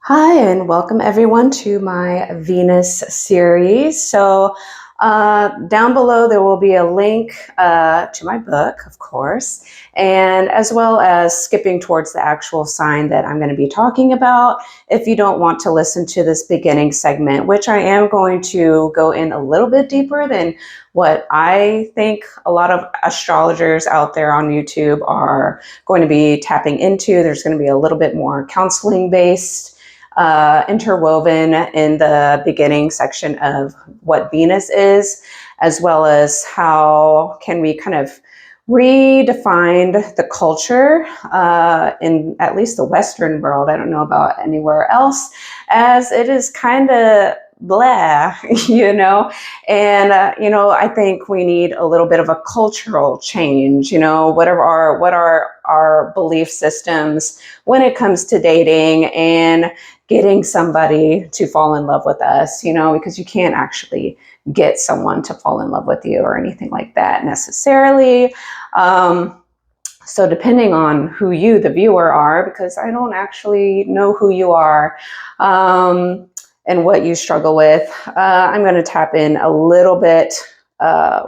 Hi, and welcome everyone to my Venus series. Down below there will be a link to my book, of course, and as well as skipping towards the actual sign that I'm going to be talking about if you don't want to listen to this beginning segment, which I am going to go in a little bit deeper than what I think a lot of astrologers out there on YouTube are going to be tapping into. There's going to be a little bit more counseling based interwoven in the beginning section of what Venus is, as well as how can we kind of redefine the culture in at least the Western world. I don't know about anywhere else, as it is kind of blah, and I think we need a little bit of a cultural change. What are our belief systems when it comes to dating and getting somebody to fall in love with us, because you can't actually get someone to fall in love with you or anything like that necessarily. So depending on who you, the viewer, are, because I don't actually know who you are and what you struggle with, I'm going to tap in a little bit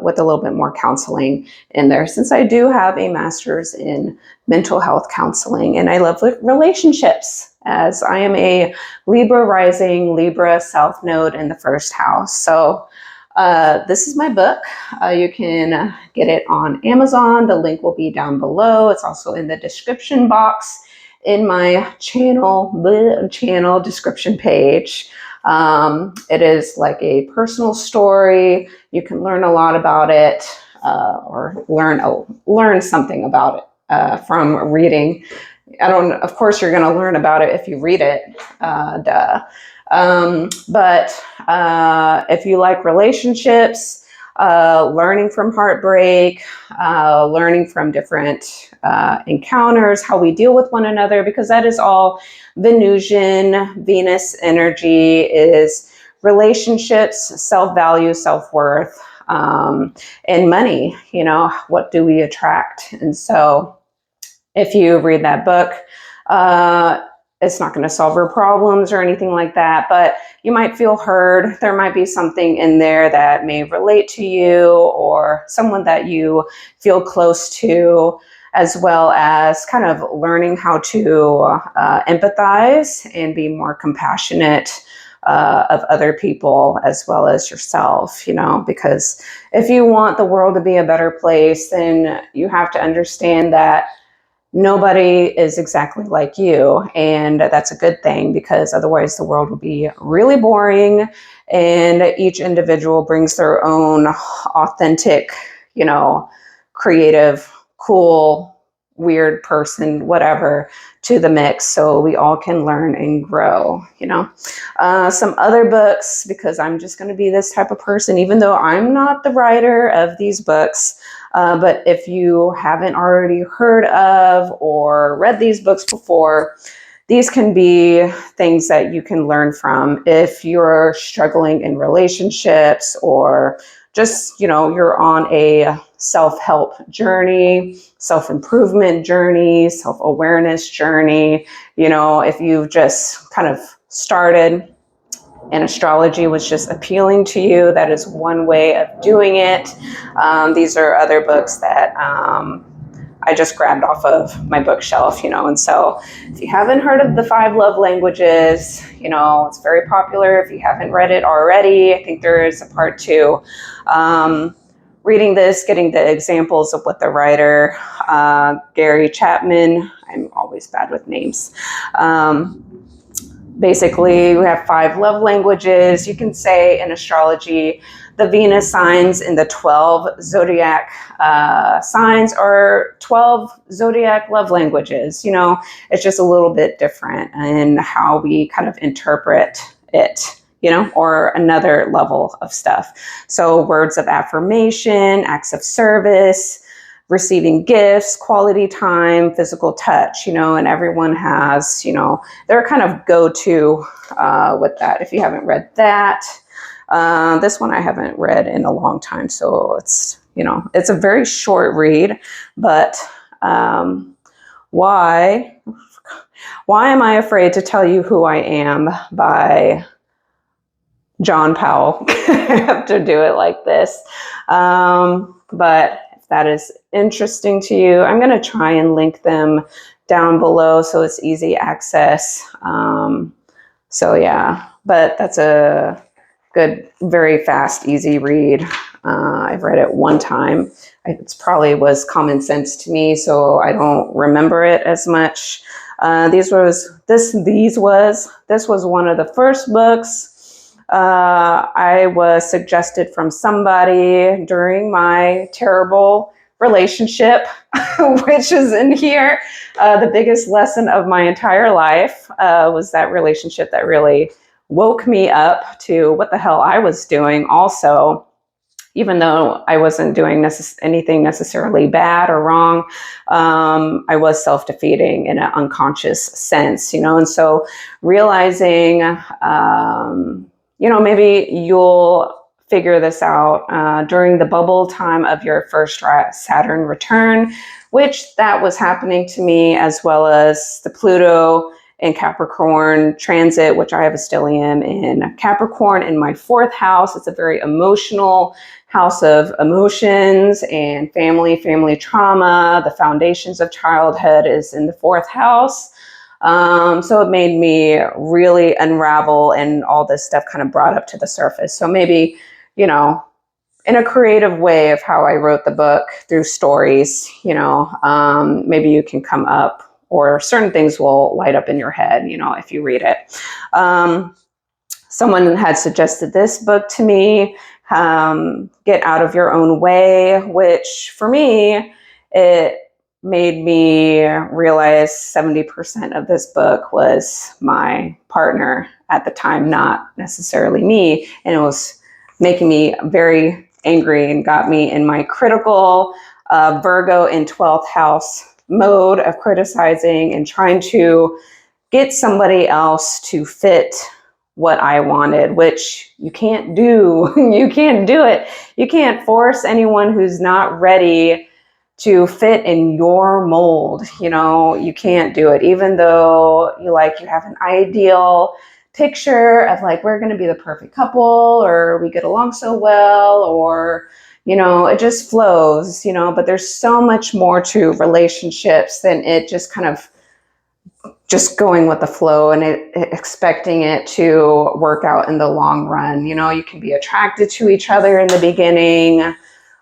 with a little bit more counseling in there, since I do have a master's in mental health counseling and I love relationships, as I am a Libra rising, Libra South Node in the first house. So this is my book. You can get it on Amazon. The link will be down below. It's also in the description box in my channel description page. It is like a personal story. You can learn a lot about it, or learn something about it from reading. Of course, you're going to learn about it if you read it. But if you like relationships, learning from heartbreak, learning from different encounters, how we deal with one another, because that is all Venusian, Venus energy is relationships, self-value, self-worth, and money. What do we attract? And so if you read that book, it's not going to solve your problems or anything like that, but you might feel heard. There might be something in there that may relate to you or someone that you feel close to, as well as kind of learning how to empathize and be more compassionate of other people as well as yourself, because if you want the world to be a better place, then you have to understand that nobody is exactly like you. And that's a good thing, because otherwise the world would be really boring and each individual brings their own authentic, creative, cool, weird person, whatever, to the mix, so we all can learn and grow. Some other books, because I'm just going to be this type of person, even though I'm not the writer of these books. But if you haven't already heard of or read these books before, these can be things that you can learn from if you're struggling in relationships, or just, you're on a self-help journey, self-improvement journey, self-awareness journey. If you've just kind of started and astrology was just appealing to you, that is one way of doing it. These are other books that I just grabbed off of my bookshelf, and so if you haven't heard of the 5 love languages, it's very popular. If you haven't read it already, I think there is a part 2. Reading this, getting the examples of what the writer, Gary Chapman, I'm always bad with names, basically, we have 5 love languages. You can say in astrology, the Venus signs in the 12 zodiac signs are 12 zodiac love languages. It's just a little bit different in how we kind of interpret it, or another level of stuff. So words of affirmation, acts of service, receiving gifts, quality time, physical touch, and everyone has, their kind of go-to with that. If you haven't read that, this one I haven't read in a long time, so it's, it's a very short read, but why Why Am I Afraid to Tell You Who I Am by John Powell. I have to do it like this. But if that is interesting to you, I'm going to try and link them down below so it's easy access. So yeah, but that's a good, very fast, easy read. I've read it one time. It probably was common sense to me, so I don't remember it as much. This was one of the first books I was suggested from somebody during my terrible relationship, which is in here. The biggest lesson of my entire life was that relationship that really woke me up to what the hell I was doing also. Even though I wasn't doing anything necessarily bad or wrong, I was self-defeating in an unconscious sense, and so realizing, maybe you'll figure this out during the bubble time of your first Saturn return, which that was happening to me, as well as the Pluto in Capricorn transit, which I have a stellium in Capricorn in my 4th house. It's a very emotional house of emotions and family trauma. The foundations of childhood is in the 4th house. So it made me really unravel, and all this stuff kind of brought up to the surface. So maybe, in a creative way of how I wrote the book through stories, maybe you can come up, or certain things will light up in your head, if you read it. Someone had suggested this book to me, Get Out of Your Own Way, which for me, it made me realize 70% of this book was my partner at the time, not necessarily me. And it was making me very angry and got me in my critical Virgo in 12th house mode of criticizing and trying to get somebody else to fit what I wanted, which you can't do. You can't do it. You can't force anyone who's not ready to fit in your mold. You can't do it, even though you have an ideal picture of we're going to be the perfect couple, or we get along so well, or it just flows, but there's so much more to relationships than it just kind of just going with the flow and expecting it to work out in the long run. You can be attracted to each other in the beginning.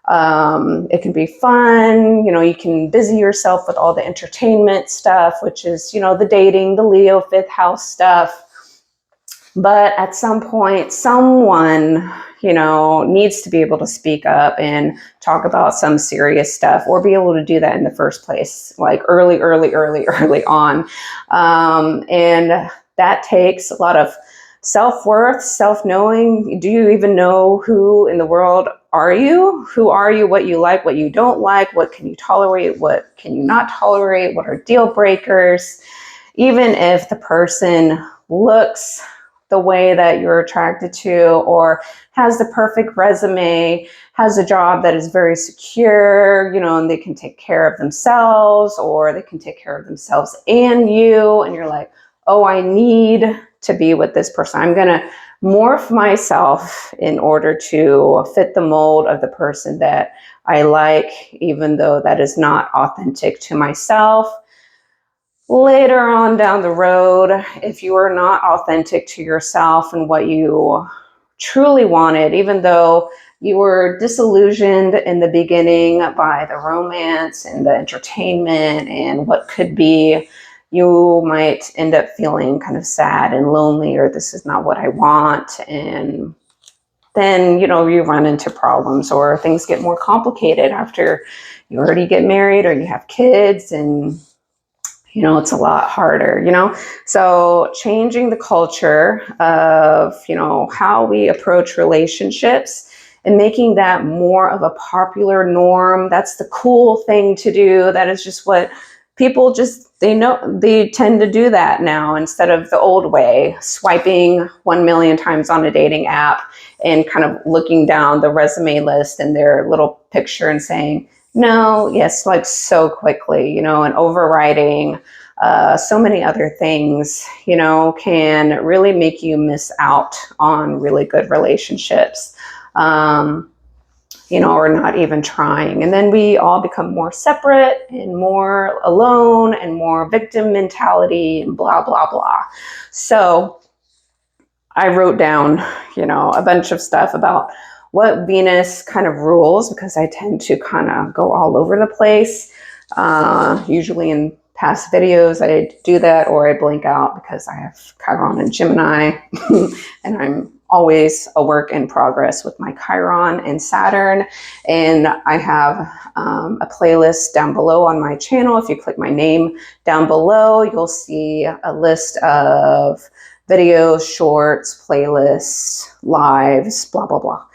It can be fun. You can busy yourself with all the entertainment stuff, which is, the dating, the Leo 5th house stuff. But at some point, someone, needs to be able to speak up and talk about some serious stuff, or be able to do that in the first place, early on. And that takes a lot of self-worth, self-knowing. Do you even know who in the world are you? Who are you? What you like, what you don't like, what can you tolerate, what can you not tolerate, what are deal breakers? Even if the person looks the way that you're attracted to, or has the perfect resume, has a job that is very secure, and they can take care of themselves, or they can take care of themselves and you, and you're like, oh, I need to be with this person. I'm going to morph myself in order to fit the mold of the person that I like, even though that is not authentic to myself. Later on down the road, if you are not authentic to yourself and what you truly wanted, even though you were disillusioned in the beginning by the romance and the entertainment and what could be, you might end up feeling kind of sad and lonely, or this is not what I want. And then, you run into problems, or things get more complicated after you already get married or you have kids, and it's a lot harder, So changing the culture of, how we approach relationships and making that more of a popular norm. That's the cool thing to do. That is just what people they tend to do that now, instead of the old way, swiping 1 million times on a dating app and kind of looking down the resume list and their little picture and saying, no, yes, so quickly, and overriding so many other things, can really make you miss out on really good relationships. Or not even trying. And then we all become more separate and more alone and more victim mentality and blah, blah, blah. So I wrote down, a bunch of stuff about what Venus kind of rules, because I tend to kind of go all over the place. Usually in past videos, I do that, or I blank out because I have Chiron and Gemini, and I'm always a work in progress with my Chiron and Saturn. And I have a playlist down below on my channel. If you click my name down below, you'll see a list of videos, shorts, playlists, lives, blah, blah, blah.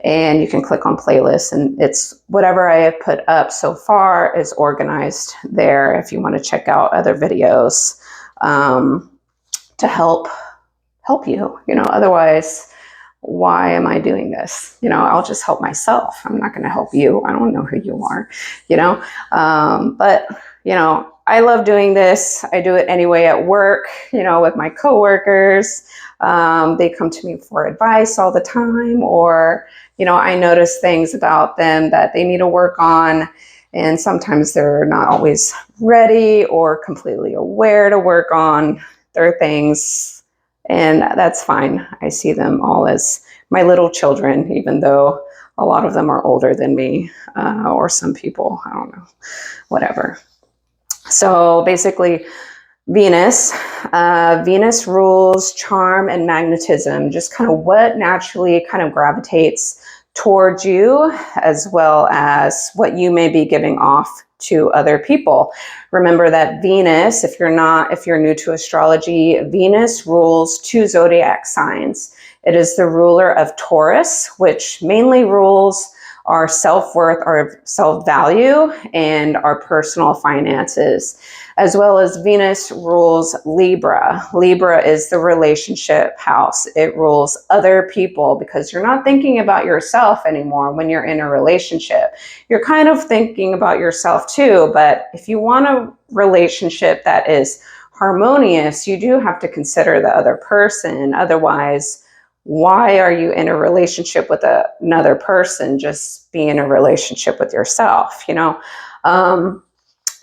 And you can click on playlists, and it's whatever I have put up so far is organized there if you want to check out other videos to help you. Otherwise, why am I doing this? I'll just help myself. I'm not going to help you. I don't know who you are, but I love doing this. I do it anyway at work, with my coworkers. They come to me for advice all the time, or, I notice things about them that they need to work on. And sometimes they're not always ready or completely aware to work on their things. And that's fine. I see them all as my little children, even though a lot of them are older than me, or some people, I don't know, whatever. So basically, Venus rules charm and magnetism, just kind of what naturally kind of gravitates towards you, as well as what you may be giving off to other people. Remember that Venus, if you're new to astrology, Venus rules 2 zodiac signs. It is the ruler of Taurus, which mainly rules our self-worth, our self-value, and our personal finances, as well as Venus rules Libra. Libra is the relationship house. It rules other people, because you're not thinking about yourself anymore when you're in a relationship. You're kind of thinking about yourself too, but if you want a relationship that is harmonious, you do have to consider the other person. Otherwise, why are you in a relationship with another person? Just be in a relationship with yourself,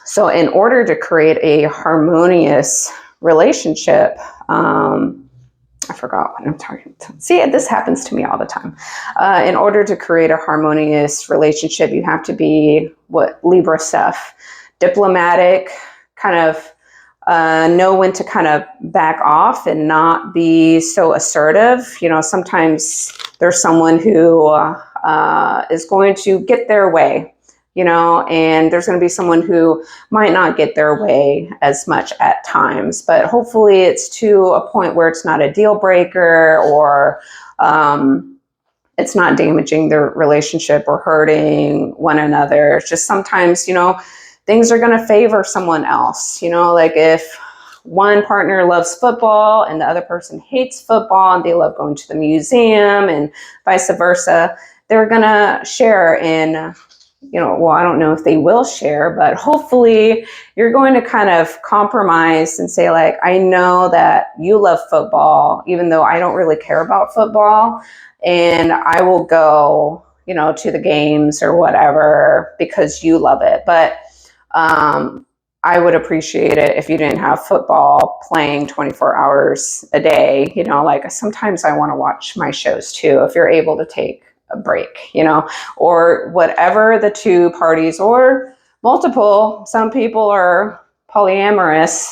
So in order to create a harmonious relationship, I forgot what I'm talking about. See, this happens to me all the time. In order to create a harmonious relationship, you have to be what Libra stuff, diplomatic, kind of know when to kind of back off and not be so assertive. Sometimes there's someone who is going to get their way, and there's going to be someone who might not get their way as much at times, but hopefully it's to a point where it's not a deal breaker, or it's not damaging their relationship or hurting one another. It's just sometimes, things are going to favor someone else. Like if one partner loves football and the other person hates football, and they love going to the museum and vice versa, they're going to share in, I don't know if they will share, but hopefully you're going to kind of compromise and say, like, I know that you love football, even though I don't really care about football, and I will go, to the games or whatever because you love it. But I would appreciate it if you didn't have football playing 24 hours a day. Like sometimes I want to watch my shows too, if you're able to take a break, or whatever the two parties, or multiple. Some people are polyamorous,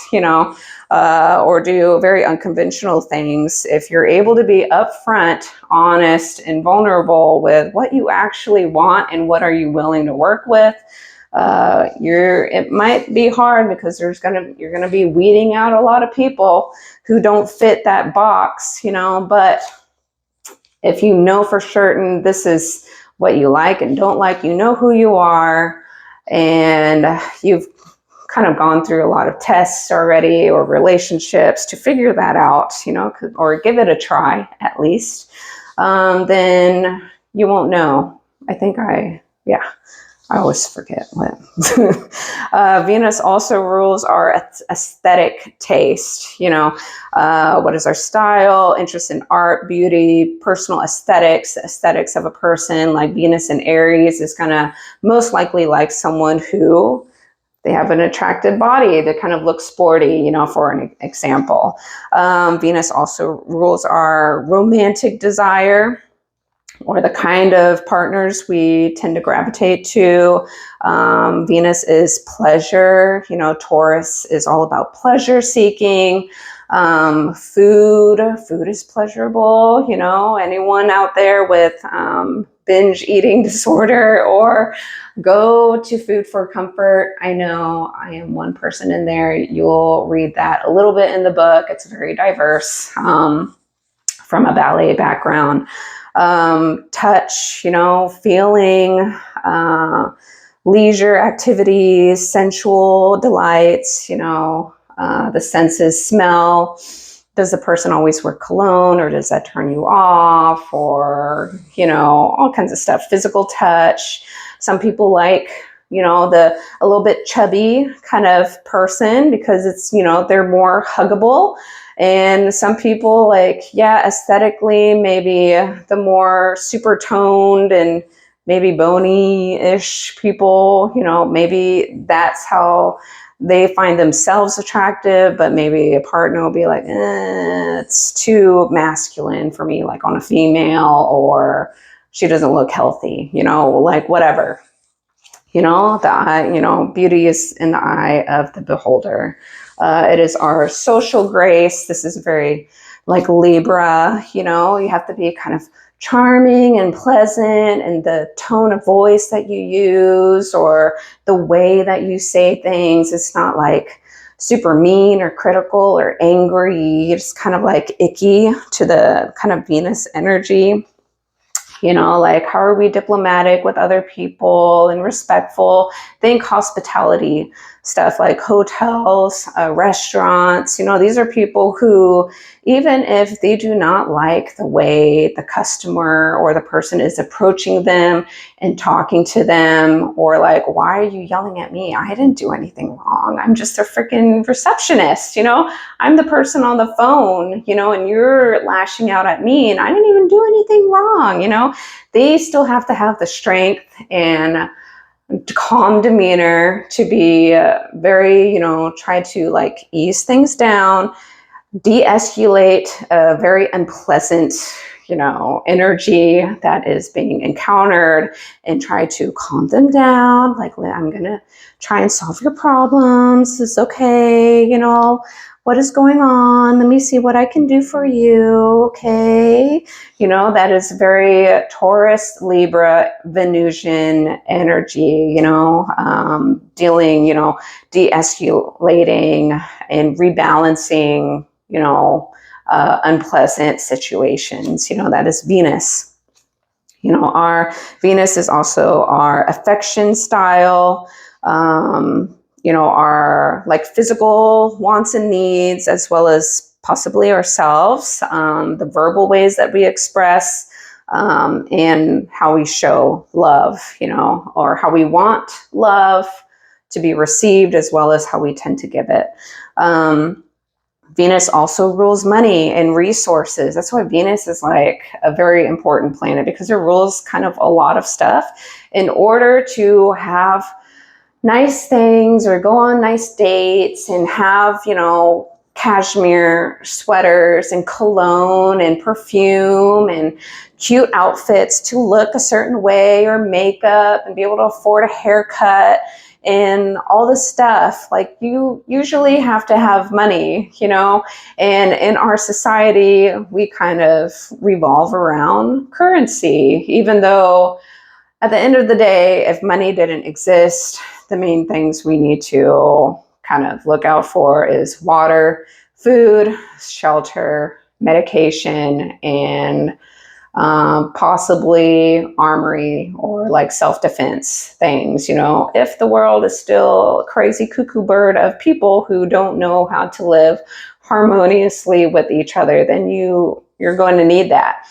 or do very unconventional things. If you're able to be upfront, honest, and vulnerable with what you actually want and what are you willing to work with, it might be hard because you're gonna be weeding out a lot of people who don't fit that box, but if you know for certain this is what you like and don't like, who you are, and you've kind of gone through a lot of tests already or relationships to figure that out, or give it a try at least, then you won't know. I always forget what. Venus also rules our aesthetic taste. What is our style, interest in art, beauty, personal aesthetics of a person. Like Venus in Aries is going to most likely like someone who they have an attractive body that kind of looks sporty, for an example. Venus also rules our romantic desire, or the kind of partners we tend to gravitate to. Venus is pleasure. Taurus is all about pleasure seeking. Food is pleasurable. Anyone out there with binge eating disorder or go to food for comfort. I know I am one person in there. You'll read that a little bit in the book. It's very diverse, from a ballet background. Touch, feeling, leisure activities, sensual delights, the senses. Smell. Does the person always wear cologne, or does that turn you off? Or, all kinds of stuff. Physical touch. Some people like, a little bit chubby kind of person because it's, they're more huggable. And some people aesthetically, maybe the more super toned and maybe bony-ish people, maybe that's how they find themselves attractive, but maybe a partner will be like, it's too masculine for me, like on a female, or she doesn't look healthy, whatever. The eye, beauty is in the eye of the beholder. It is our social grace. This is very like Libra, you have to be kind of charming and pleasant, and the tone of voice that you use or the way that you say things, it's not like super mean or critical or angry. It's kind of like icky to the kind of Venus energy. How are we diplomatic with other people and respectful? Think hospitality stuff like hotels, restaurants. These are people who, even if they do not like the way the customer or the person is approaching them and talking to them, or like, why are you yelling at me? I didn't do anything wrong. I'm just a freaking receptionist. I'm the person on the phone, and you're lashing out at me and I didn't even do anything wrong. They still have to have the strength and calm demeanor to be very, try to like ease things down, de-escalate a very unpleasant, energy that is being encountered, and try to calm them down. Like, I'm going to try and solve your problems. It's okay. What is going on? Let me see what I can do for you. Okay. That is very Taurus, Libra, Venusian energy, dealing, de-escalating and rebalancing, unpleasant situations. That is Venus. Our Venus is also our affection style, our like physical wants and needs, as well as possibly ourselves, the verbal ways that we express, and how we show love, or how we want love to be received, as well as how we tend to give it. Venus also rules money and resources. That's why Venus is like a very important planet, because it rules kind of a lot of stuff. In order to have nice things or go on nice dates and have, cashmere sweaters and cologne and perfume and cute outfits to look a certain way, or makeup, and be able to afford a haircut and all this stuff, like you usually have to have money, and in our society, we kind of revolve around currency, even though at the end of the day, if money didn't exist, the main things we need to kind of look out for is water, food, shelter, medication, and possibly armory or like self-defense things. If the world is still a crazy cuckoo bird of people who don't know how to live harmoniously with each other, then you're going to need that.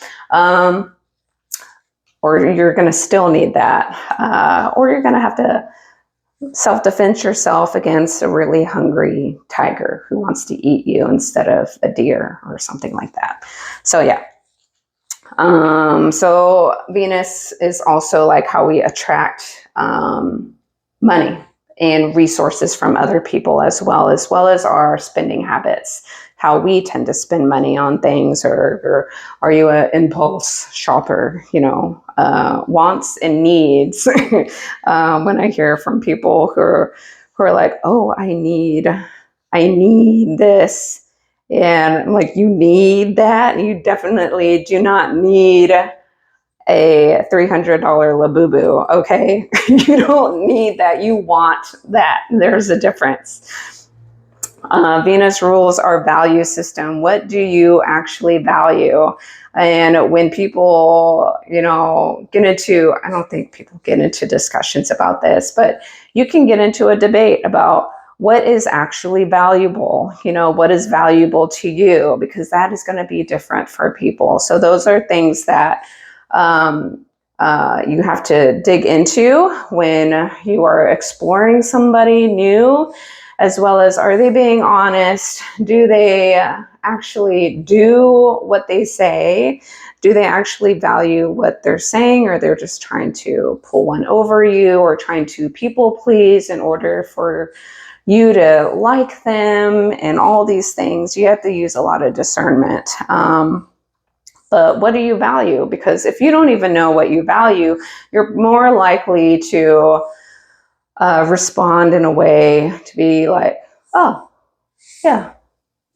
or you're going to still need that, or you're going to have to self-defense yourself against a really hungry tiger who wants to eat you instead of a deer or something like that. So yeah. So Venus is also like how we attract money and resources from other people as well as our spending habits, how we tend to spend money on things, or are you an impulse shopper, wants and needs. When I hear from people who are like, oh, I need this. And I'm like, you need that? You definitely do not need a $300 Labubu, okay? You don't need that. You want that. There's a difference. Venus rules our value system. What do you actually value? And when people, get into, I don't think people get into discussions about this, but you can get into a debate about what is actually valuable, what is valuable to you, because that is going to be different for people. So those are things that you have to dig into when you are exploring somebody new, as well as, are they being honest? Do they actually do what they say? Do they actually value what they're saying, or they're just trying to pull one over you, or trying to people please in order for you to like them, and all these things? You have to use a lot of discernment. But what do you value? Because if you don't even know what you value, you're more likely to respond in a way to be like, oh, yeah,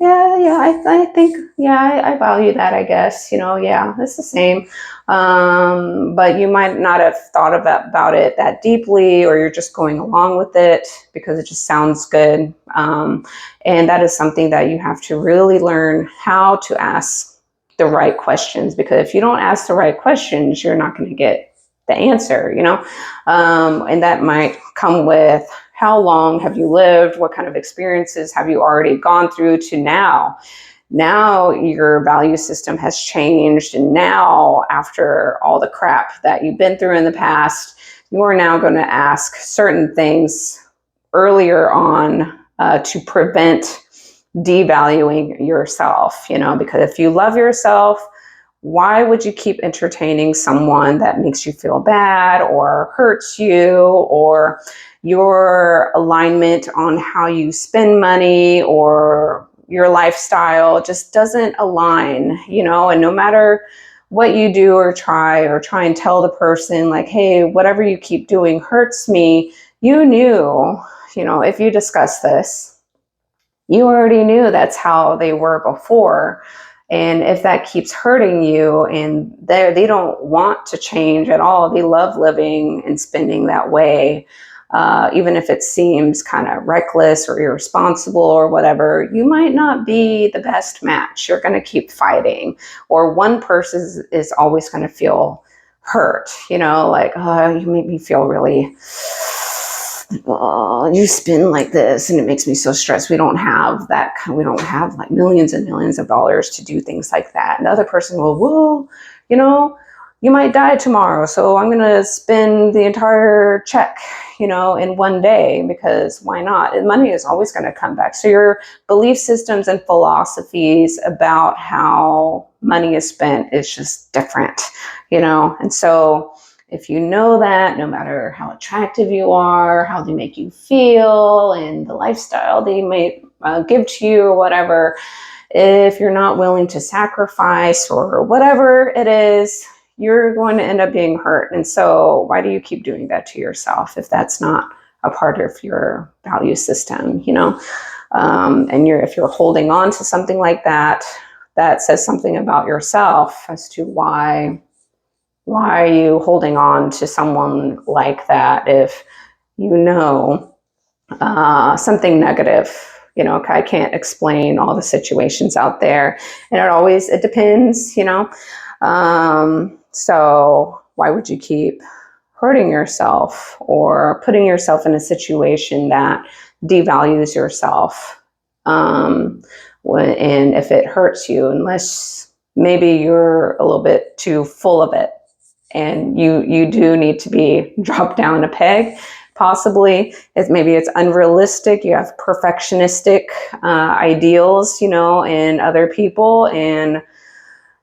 I think, I value that, I guess, yeah, it's the same. But you might not have thought about it that deeply, or you're just going along with it because it just sounds good. And that is something that you have to really learn how to ask the right questions, because if you don't ask the right questions, you're not going to get the answer, and that might come with, how long have you lived? What kind of experiences have you already gone through to now? Now your value system has changed. And now, after all the crap that you've been through in the past, you are now going to ask certain things earlier on to prevent devaluing yourself, because if you love yourself, why would you keep entertaining someone that makes you feel bad or hurts you, or your alignment on how you spend money or your lifestyle just doesn't align, and no matter what you do or try and tell the person like, hey, whatever you keep doing hurts me, you knew, if you discuss this, you already knew that's how they were before. And if that keeps hurting you, and they don't want to change at all, they love living and spending that way, even if it seems kind of reckless or irresponsible or whatever, you might not be the best match. You're going to keep fighting, or one person is always going to feel hurt, like, oh, you make me feel really, you spend like this and it makes me so stressed. We don't have that. We don't have like millions and millions of dollars to do things like that. And the other person will, well, you might die tomorrow, so I'm going to spend the entire check, in one day, because why not? And money is always going to come back. So your belief systems and philosophies about how money is spent is just different, and so if you know that, no matter how attractive you are, how they make you feel, and the lifestyle they may give to you or whatever, if you're not willing to sacrifice or whatever it is, you're going to end up being hurt. And so why do you keep doing that to yourself if that's not a part of your value system, and if you're holding on to something like that, that says something about yourself as to why are you holding on to someone like that if something negative. I can't explain all the situations out there, and it depends, so why would you keep hurting yourself or putting yourself in a situation that devalues yourself? And if it hurts you, unless maybe you're a little bit too full of it, and you do need to be dropped down a peg. Possibly, maybe it's unrealistic. You have perfectionistic ideals, in other people, and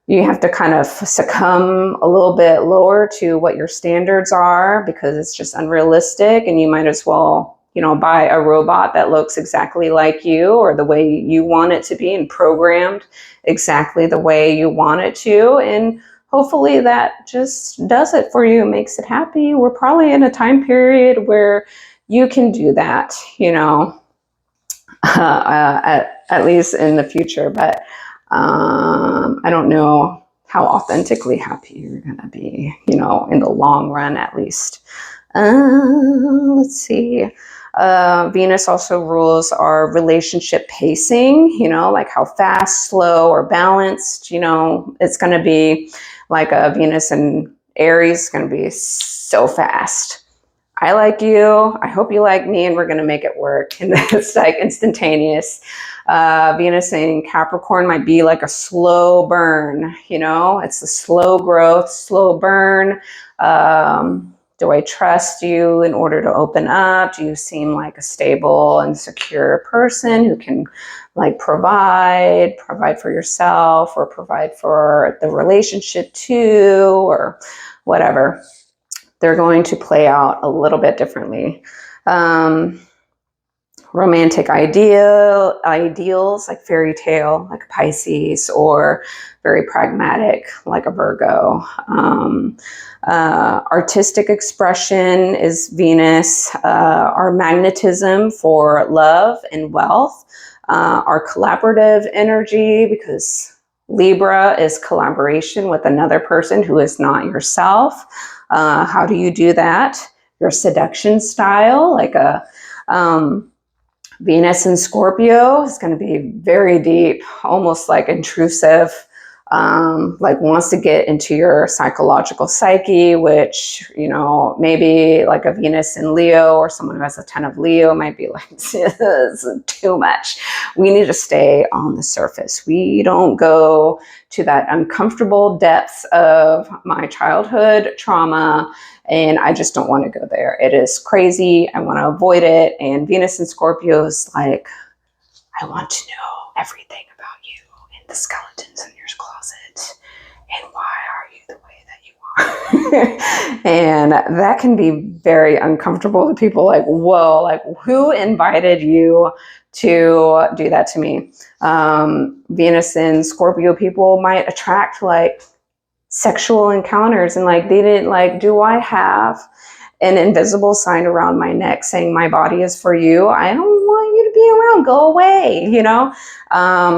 you have to kind of succumb a little bit lower to what your standards are because it's just unrealistic, and you might as well, buy a robot that looks exactly like you or the way you want it to be and programmed exactly the way you want it to. And hopefully that just does it for you, makes it happy. We're probably in a time period where you can do that, at least in the future. But I don't know how authentically happy you're going to be, in the long run, at least. Let's see. Venus also rules our relationship pacing, like how fast, slow, or balanced, it's going to be like a Venus in Aries is going to be so fast. I like you. I hope you like me, and we're going to make it work. And it's like instantaneous. Venus in Capricorn might be like a slow burn, it's a slow growth, slow burn. Do I trust you in order to open up? Do you seem like a stable and secure person who can provide for yourself or provide for the relationship too, or whatever? They're going to play out a little bit differently. Romantic ideals like fairy tale, like Pisces, or very pragmatic, like a Virgo. Artistic expression is Venus. Our magnetism for love and wealth. Our collaborative energy, because Libra is collaboration with another person who is not yourself. How do you do that? Your seduction style, like a Venus in Scorpio is going to be very deep, almost like intrusive, wants to get into your psychological psyche, which, maybe like a Venus in Leo or someone who has a ton of Leo might be like, this is too much. We need to stay on the surface. We don't go to that uncomfortable depths of my childhood trauma, and I just don't want to go there. It is crazy. I want to avoid it. And Venus in Scorpio is like, I want to know everything about you and the skeletons in your closet, and why are you the way that you are? And that can be very uncomfortable to people. Like, whoa, like who invited you to do that to me? Venus in Scorpio people might attract like sexual encounters, and like they didn't like, do I have an invisible sign around my neck saying my body is for you? I don't want you to be around, go away,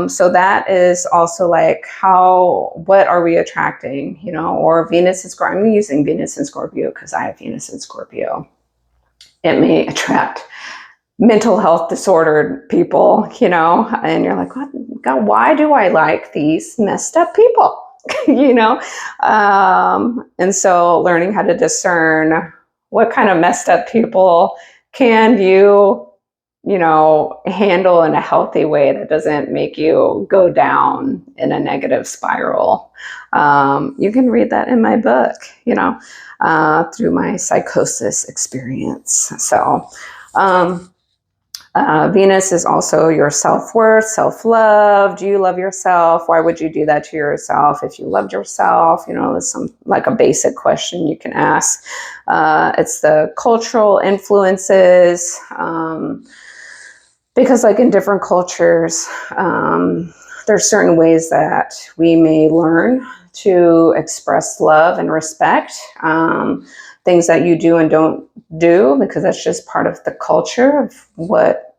so that is also like what are we attracting, or Venus is, I'm using Venus in Scorpio because I have Venus in Scorpio. It may attract mental health disordered people, and you're like, what? God, why do I like these messed up people? And so learning how to discern what kind of messed up people can you handle in a healthy way that doesn't make you go down in a negative spiral. You can read that in my book, through my psychosis experience. So, Venus is also your self-worth, self-love. Do you love yourself? Why would you do that to yourself if you loved yourself? There's like a basic question you can ask. It's the cultural influences, because like in different cultures, there's certain ways that we may learn to express love and respect. Things that you do and don't do, because that's just part of the culture of what,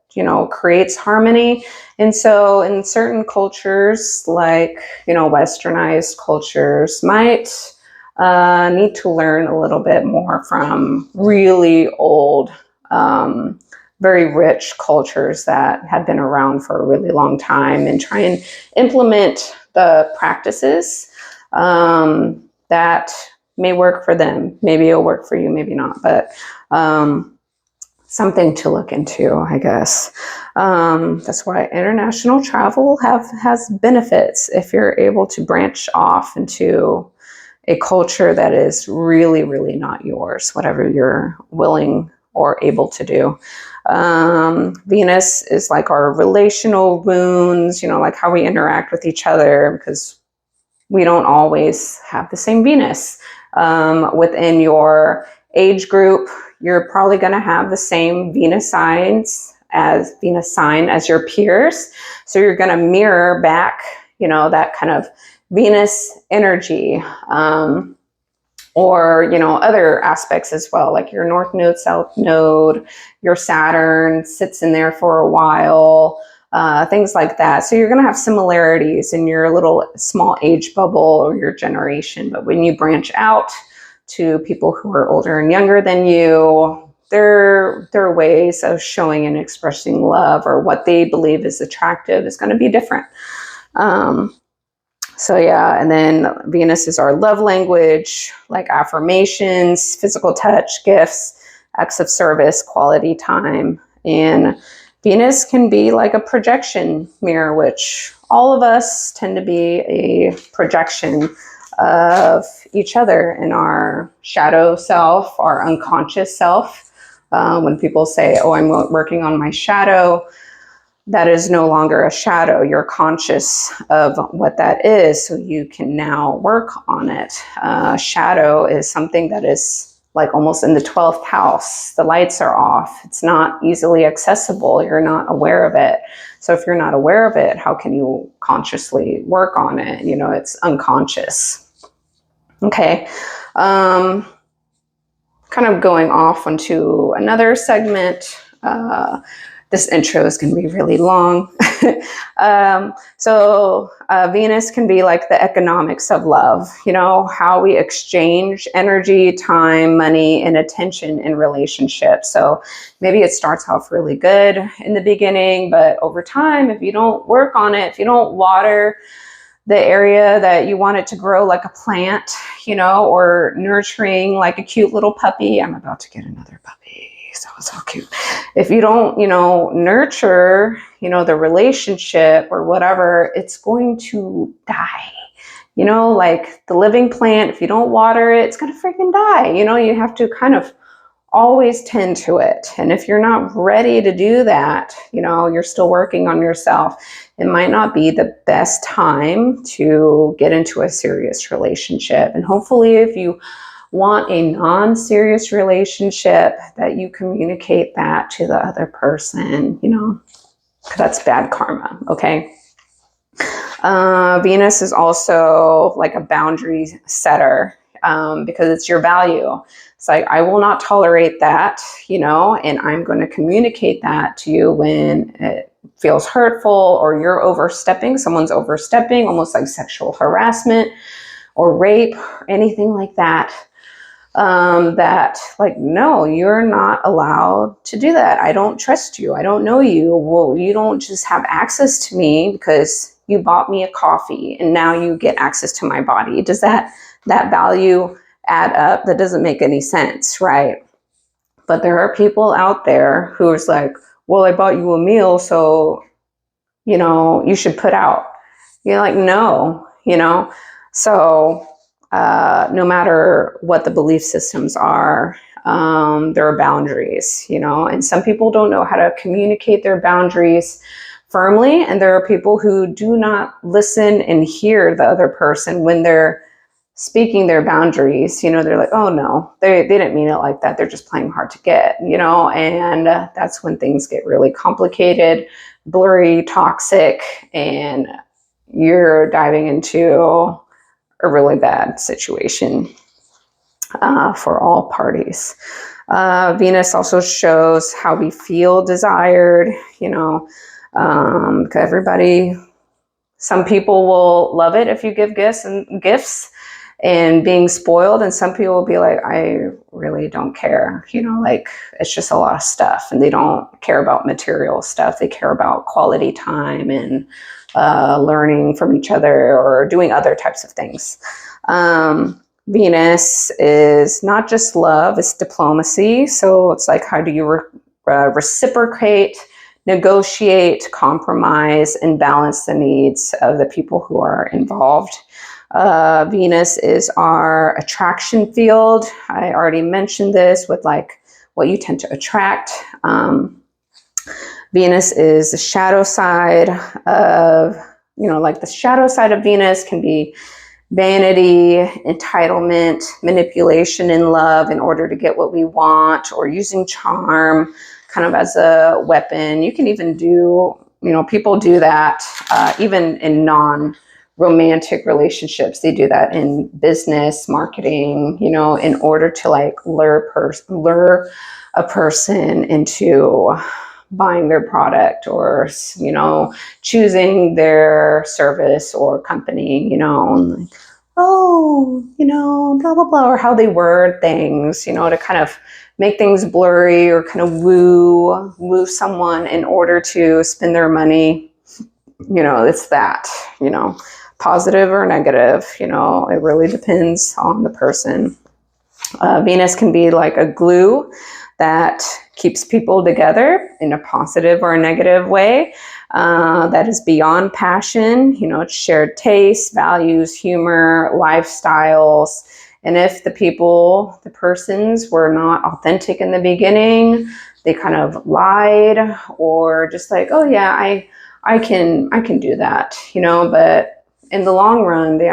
creates harmony. And so in certain cultures, like, westernized cultures might need to learn a little bit more from really old, very rich cultures that had been around for a really long time, and try and implement the practices that may work for them. Maybe it'll work for you, maybe not, but something to look into, I guess. That's why international travel has benefits if you're able to branch off into, a culture that is really, really not yours, whatever you're willing or able to do. Venus is like our relational wounds, like how we interact with each other, because we don't always have the same Venus. Within your age group, you're probably going to have the same Venus sign as your peers. So you're going to mirror back, that kind of Venus energy, or, other aspects as well, like your North Node, South Node, your Saturn sits in there for a while, things like that. So you're going to have similarities in your little small age bubble or your generation. But when you branch out to people who are older and younger than you, their ways of showing and expressing love, or what they believe is attractive, is going to be different. So yeah, and then Venus is our love language, like affirmations, physical touch, gifts, acts of service, quality time. And Venus can be like a projection mirror, which all of us tend to be a projection of each other in our shadow self, our unconscious self. When people say, oh, I'm working on my shadow, that is no longer a shadow. You're conscious of what that is, so you can now work on it. Shadow is something that is like almost in the 12th house. The lights are off. It's not easily accessible. You're not aware of it. So if you're not aware of it, how can you consciously work on it? It's unconscious. Okay. Kind of going off onto another segment. This intro is going to be really long. So Venus can be like the economics of love, how we exchange energy, time, money, and attention in relationships. So maybe it starts off really good in the beginning, but over time, if you don't work on it, if you don't water the area that you want it to grow like a plant, or nurturing like a cute little puppy. I'm about to get another puppy. So cute. If you don't, nurture, the relationship or whatever, it's going to die. Like the living plant, if you don't water it, it's going to freaking die. You have to kind of always tend to it. And if you're not ready to do that, you're still working on yourself, it might not be the best time to get into a serious relationship. And hopefully, if you want a non-serious relationship, that you communicate that to the other person, because that's bad karma, okay? Venus is also like a boundary setter, because it's your value. It's like, I will not tolerate that, and I'm going to communicate that to you when it feels hurtful, or you're overstepping, someone's overstepping, almost like sexual harassment or rape or anything like that. That like, no, you're not allowed to do that. I don't trust you. I don't know you. Well, you don't just have access to me because you bought me a coffee and now you get access to my body. Does that value add up? That doesn't make any sense, right? But there are people out there who is like, well, I bought you a meal, so, you should put out. You're like, no, so no matter what the belief systems are, there are boundaries, and some people don't know how to communicate their boundaries firmly. And there are people who do not listen and hear the other person when they're speaking their boundaries. They're like, oh no, they didn't mean it like that. They're just playing hard to get, and that's when things get really complicated, blurry, toxic, and you're diving into a really bad situation for all parties. Venus also shows how we feel desired, everybody, some people will love it if you give gifts and being spoiled, and some people will be like, I really don't care, like it's just a lot of stuff, and they don't care about material stuff. They care about quality time and learning from each other or doing other types of things. Venus is not just love, it's diplomacy. So it's like, how do you reciprocate, negotiate, compromise, and balance the needs of the people who are involved? Venus is our attraction field. I already mentioned this with like what you tend to attract. Venus is the shadow side of, like the shadow side of Venus can be vanity, entitlement, manipulation in love in order to get what we want, or using charm kind of as a weapon. You can even do, people do that even in non-romantic relationships. They do that in business, marketing, in order to like lure a person into buying their product, or choosing their service or company, like, oh, blah blah blah, or how they word things, to kind of make things blurry, or kind of woo someone in order to spend their money. It's that, positive or negative, it really depends on the person. Venus can be like a glue that keeps people together in a positive or a negative way. That is beyond passion. It's shared tastes, values, humor, lifestyles. And if the persons were not authentic in the beginning, they kind of lied, or just like, oh yeah, I can do that, but in the long run, they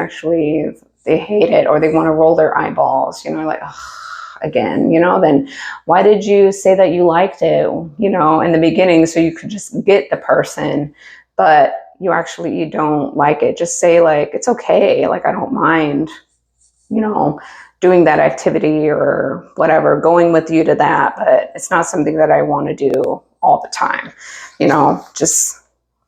hate it, or they want to roll their eyeballs, like, oh, again, then why did you say that you liked it, in the beginning, so you could just get the person, but you don't like it. Just say like, it's okay, like I don't mind, doing that activity or whatever, going with you to that, but it's not something that I want to do all the time, just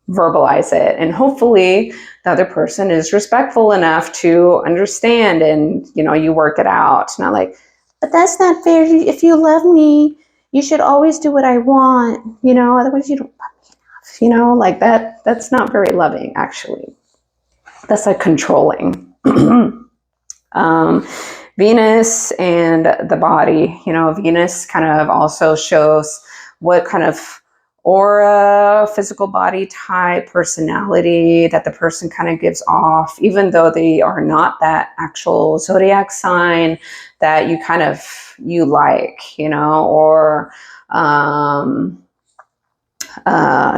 verbalize it, and hopefully the other person is respectful enough to understand, and you work it out. It's not like, but that's not fair, if you love me you should always do what I want, otherwise you don't love me enough, like that's not very loving, actually. That's like controlling. Venus and the body, Venus kind of also shows what kind of aura, physical body type, personality that the person kind of gives off, even though they are not that actual zodiac sign that you like, or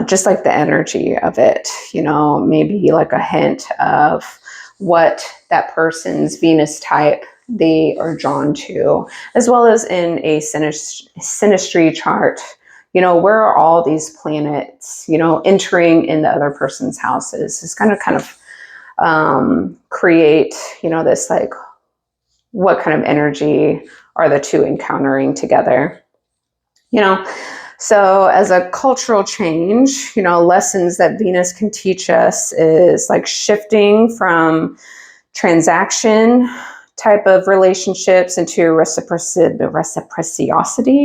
just like the energy of it, maybe like a hint of what that person's Venus type they are drawn to, as well as in a synastry chart. Where are all these planets, entering in the other person's houses? It's kind of create, this like, what kind of energy are the two encountering together? So as a cultural change, lessons that Venus can teach us is like shifting from transaction type of relationships into reciprocity,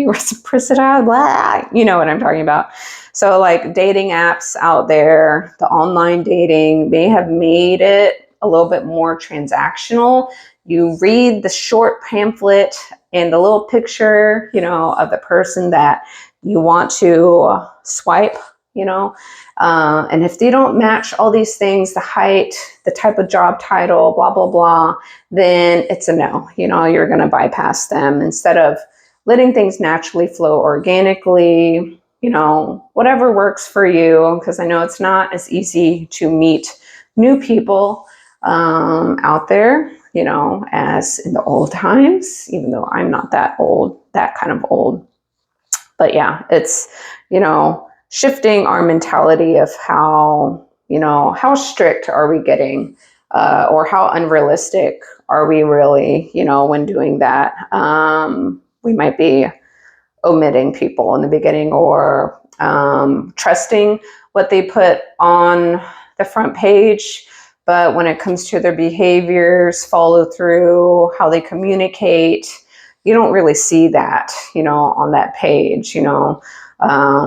blah, you know what I'm talking about. So like dating apps out there, the online dating may have made it a little bit more transactional. You read the short pamphlet and the little picture, of the person that you want to swipe, and if they don't match all these things, the height, the type of job title, blah, blah, blah, then it's a no. You're going to bypass them instead of letting things naturally flow organically, whatever works for you. Because I know it's not as easy to meet new people out there, as in the old times, even though I'm not that kind of old. But yeah, it's, shifting our mentality of how strict are we getting, or how unrealistic are we really, when doing that. We might be omitting people in the beginning, or trusting what they put on the front page. But when it comes to their behaviors, follow through, how they communicate, you don't really see that, on that page,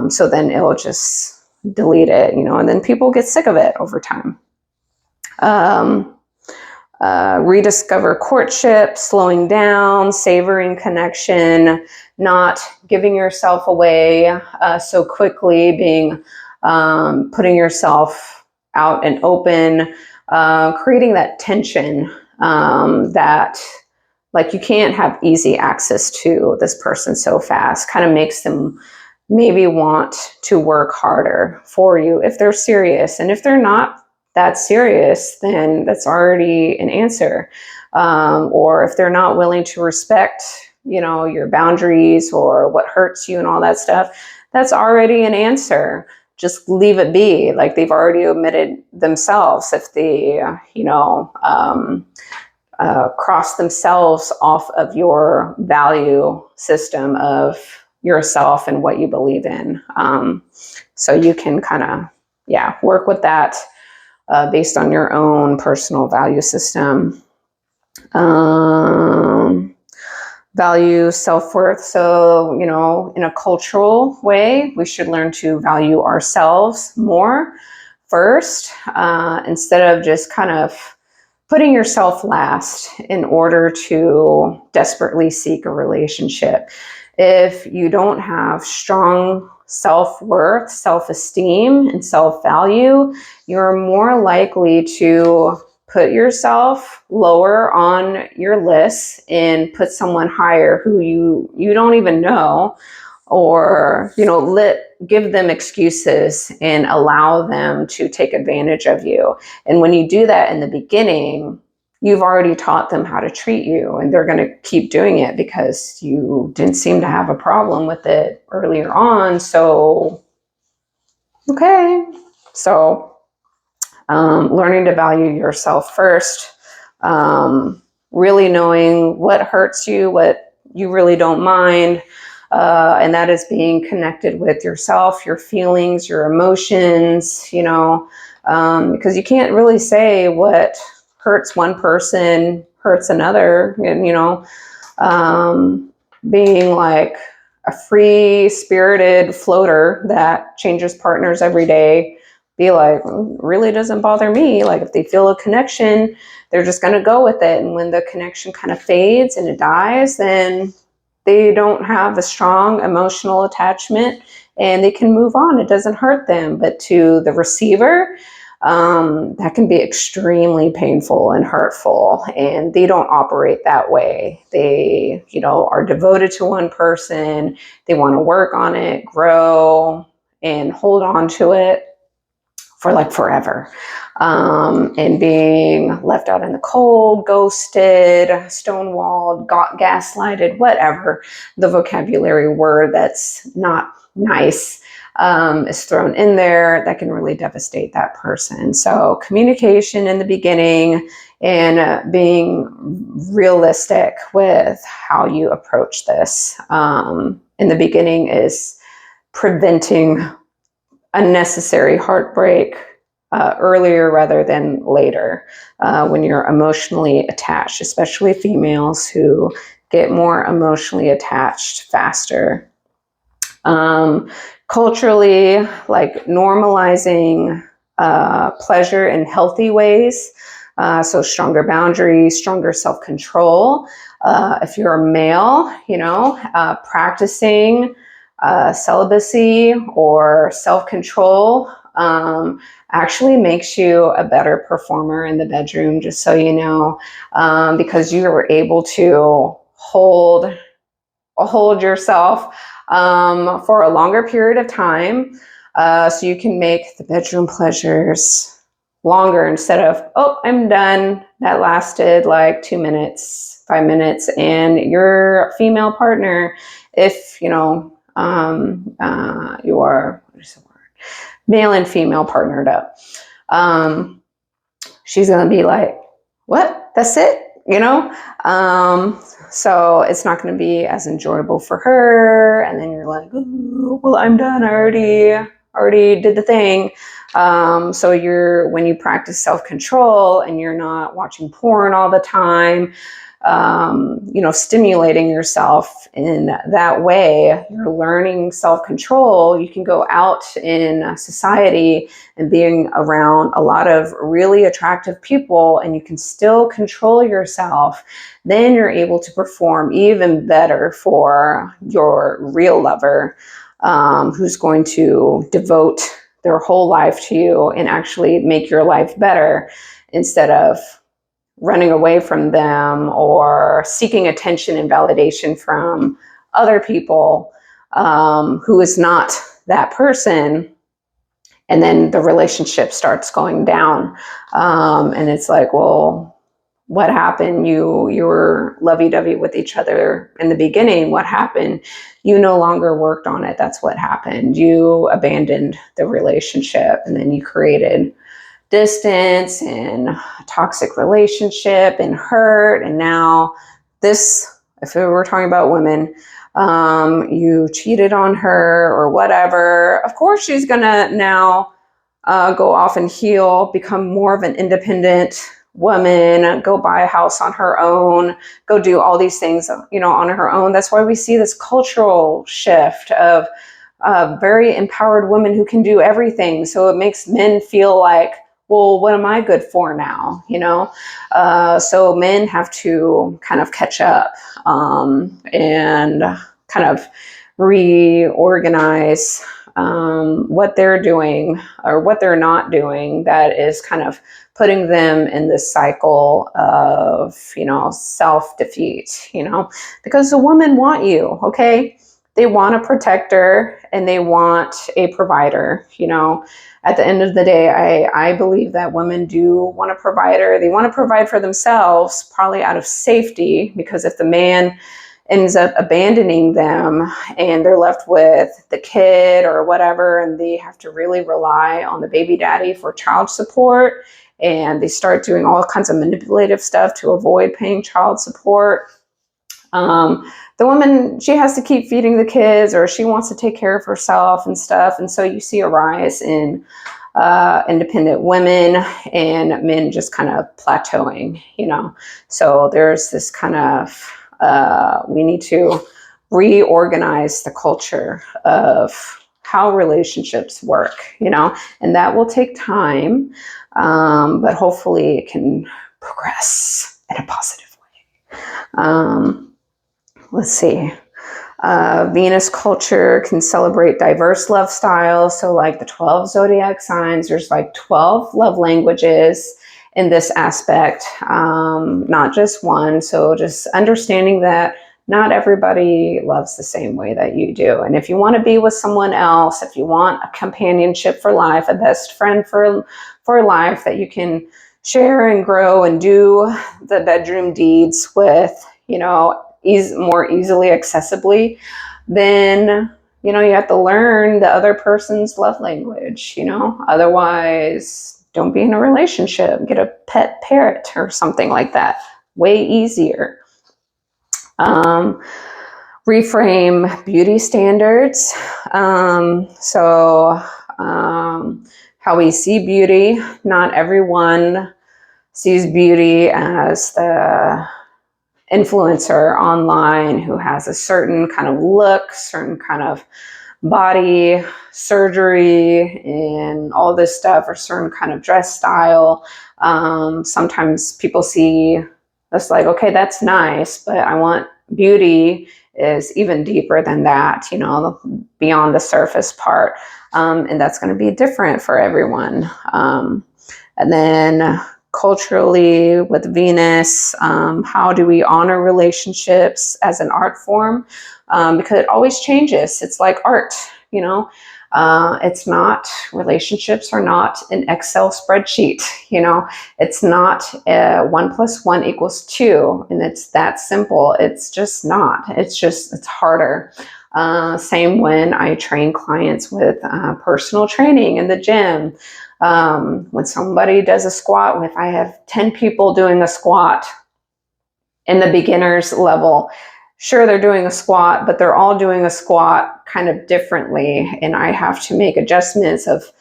so then it'll just delete it, and then people get sick of it over time. Rediscover courtship, slowing down, savoring connection, not giving yourself away so quickly, putting yourself out and open, creating that tension that like you can't have easy access to this person so fast, kind of makes them maybe want to work harder for you if they're serious. And if they're not that serious, then that's already an answer. Or if they're not willing to respect, your boundaries or what hurts you and all that stuff, that's already an answer. Just leave it be. Like they've already omitted themselves if they, cross themselves off of your value system of yourself and what you believe in. So you can kind of, work with that based on your own personal value system. Value self-worth. So, in a cultural way, we should learn to value ourselves more first, instead of just kind of putting yourself last in order to desperately seek a relationship. If you don't have strong self-worth, self-esteem, and self-value, you're more likely to put yourself lower on your list and put someone higher who you don't even know, or give them excuses and allow them to take advantage of you. And when you do that in the beginning, you've already taught them how to treat you, and they're going to keep doing it because you didn't seem to have a problem with it earlier on. So, okay. So, learning to value yourself first, really knowing what hurts you, what you really don't mind, and that is being connected with yourself, your feelings, your emotions, because you can't really say what hurts one person hurts another, and, being like a free-spirited floater that changes partners every day, be like, really doesn't bother me. Like if they feel a connection, they're just going to go with it. And when the connection kind of fades and it dies, then they don't have a strong emotional attachment and they can move on. It doesn't hurt them. But to the receiver, that can be extremely painful and hurtful, and they don't operate that way. They, are devoted to one person. They want to work on it, grow, and hold on to it for like forever. And being left out in the cold, ghosted, stonewalled, gaslighted, whatever the vocabulary word that's not nice is thrown in there, that can really devastate that person. So communication in the beginning and being realistic with how you approach this in the beginning is preventing unnecessary heartbreak earlier rather than later, when you're emotionally attached, especially females who get more emotionally attached faster. Culturally, like normalizing pleasure in healthy ways, so stronger boundaries, stronger self-control. If you're a male, practicing celibacy or self-control actually makes you a better performer in the bedroom, just so you know, because you were able to hold yourself for a longer period of time, so you can make the bedroom pleasures longer instead of, oh, I'm done. That lasted like 2 minutes, 5 minutes, and your female partner, if you are, what is the word? Male and female partnered up. She's going to be like, what? That's it? So it's not going to be as enjoyable for her. And then you're like, well, I'm done. I already did the thing. So when you practice self-control and you're not watching porn all the time, stimulating yourself in that way, you're learning self-control. You can go out in society and being around a lot of really attractive people, and you can still control yourself. Then you're able to perform even better for your real lover, who's going to devote their whole life to you and actually make your life better. instead of running away from them or seeking attention and validation from other people who is not that person. And then the relationship starts going down. And it's like, well, what happened? You were lovey-dovey with each other in the beginning. What happened? You no longer worked on it. That's what happened. You abandoned the relationship, and then you created distance and a toxic relationship and hurt. And now this, if we were talking about women, you cheated on her or whatever, of course she's gonna now go off and heal, become more of an independent woman, go buy a house on her own, go do all these things, on her own. That's why we see this cultural shift of very empowered women who can do everything. So it makes men feel like, well, what am I good for now? So men have to kind of catch up and kind of reorganize what they're doing or what they're not doing that is kind of putting them in this cycle of, self-defeat, because the women want you, okay? They want a protector and they want a provider, At the end of the day, I believe that women do want a provider. They want to provide for themselves, probably out of safety, because if the man ends up abandoning them and they're left with the kid or whatever, and they have to really rely on the baby daddy for child support, and they start doing all kinds of manipulative stuff to avoid paying child support, the woman, she has to keep feeding the kids, or she wants to take care of herself and stuff. And so you see a rise in independent women and men just kind of plateauing, So there's this kind of, we need to reorganize the culture of how relationships work, and that will take time, but hopefully it can progress in a positive way. Let's see. Venus culture can celebrate diverse love styles. So like the 12 zodiac signs, there's like 12 love languages in this aspect, not just one. So just understanding that not everybody loves the same way that you do. And if you want to be with someone else, if you want a companionship for life, a best friend for life that you can share and grow and do the bedroom deeds with, more easily accessibly, then, you have to learn the other person's love language, otherwise don't be in a relationship, get a pet parrot or something like that. Way easier. Reframe beauty standards. How we see beauty, not everyone sees beauty as the influencer online who has a certain kind of look, certain kind of body, surgery, and all this stuff, or certain kind of dress style. Sometimes people see that's like, okay, that's nice, but I want beauty is even deeper than that, beyond the surface part. And that's going to be different for everyone. And then culturally with Venus, how do we honor relationships as an art form? Because it always changes. It's like art, it's not, relationships are not an Excel spreadsheet, it's not 1 + 1 = 2. And it's that simple. It's just not, it's harder. Same when I train clients with personal training in the gym. When somebody does a squat, if I have 10 people doing a squat in the beginner's level, sure, they're doing a squat, but they're all doing a squat kind of differently. And I have to make adjustments of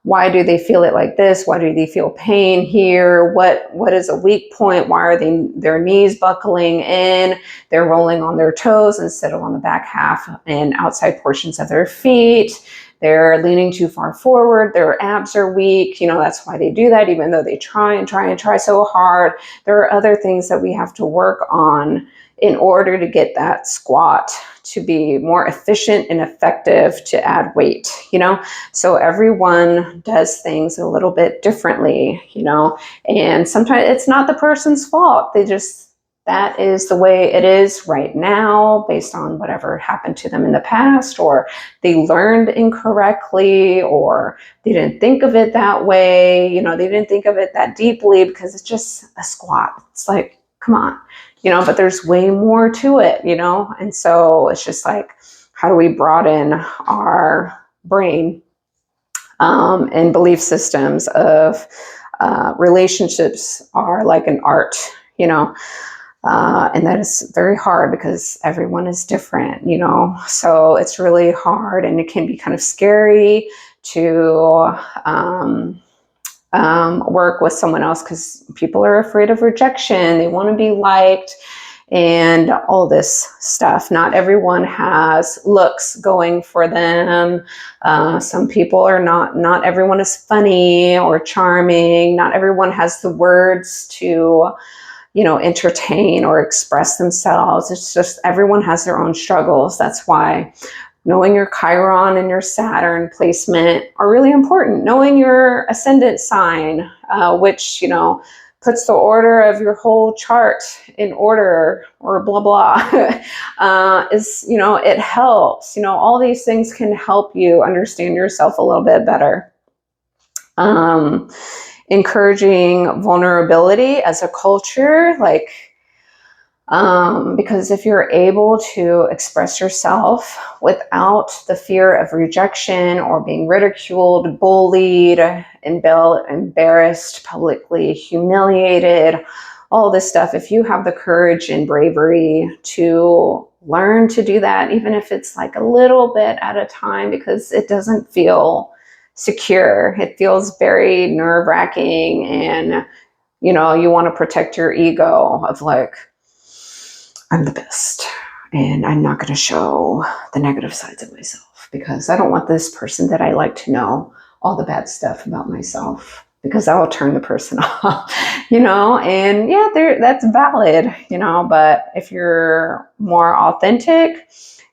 why do they feel it like this? Why do they feel pain here? What is a weak point? Why are their knees buckling in? They're rolling on their toes instead of on the back half and outside portions of their feet. They're leaning too far forward. Their abs are weak. That's why they do that, even though they try so hard. There are other things that we have to work on in order to get that squat to be more efficient and effective to add weight, So everyone does things a little bit differently, and sometimes it's not the person's fault. That is the way it is right now based on whatever happened to them in the past, or they learned incorrectly, or they didn't think of it that way. They didn't think of it that deeply because it's just a squat. It's like, come on, but there's way more to it, and so it's just like, how do we broaden our brain and belief systems of relationships are like an art, and that is very hard because everyone is different, so it's really hard, and it can be kind of scary to work with someone else because people are afraid of rejection. They want to be liked and all this stuff. Not everyone has looks going for them. Some people are not everyone is funny or charming. Not everyone has the words to entertain or express themselves. It's just everyone has their own struggles. That's why knowing your Chiron and your Saturn placement are really important. Knowing your ascendant sign, which, puts the order of your whole chart in order, or blah, blah, is, it helps. All these things can help you understand yourself a little bit better. Encouraging vulnerability as a culture, because if you're able to express yourself without the fear of rejection or being ridiculed, bullied, embarrassed, publicly humiliated, all this stuff, if you have the courage and bravery to learn to do that, even if it's like a little bit at a time, because it doesn't feel secure. It feels very nerve-wracking, and you want to protect your ego of like, I'm the best and I'm not going to show the negative sides of myself because I don't want this person that I like to know all the bad stuff about myself, because that will turn the person off, and yeah, that's valid, but if you're more authentic,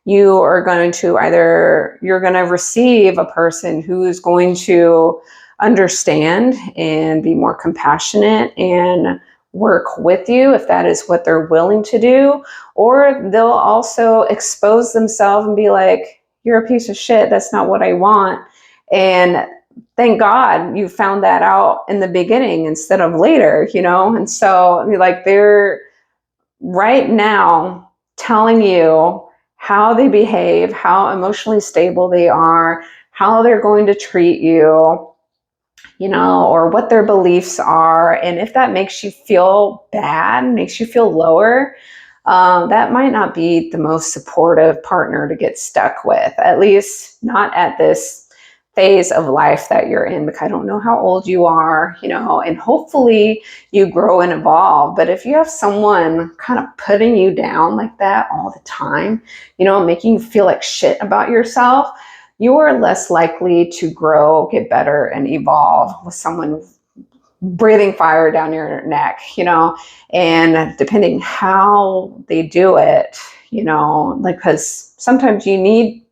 you're going to receive a person who is going to understand and be more compassionate and work with you if that is what they're willing to do, or they'll also expose themselves and be like, you're a piece of shit, that's not what I want. And thank God you found that out in the beginning instead of later, and so like they're right now telling you how they behave, how emotionally stable they are, how they're going to treat you, or what their beliefs are. And if that makes you feel bad, makes you feel lower, that might not be the most supportive partner to get stuck with, at least not at this phase of life that you're in, because I don't know how old you are, and hopefully you grow and evolve. But if you have someone kind of putting you down like that all the time, making you feel like shit about yourself, you are less likely to grow, get better, and evolve with someone breathing fire down your neck, and depending how they do it, because sometimes you need,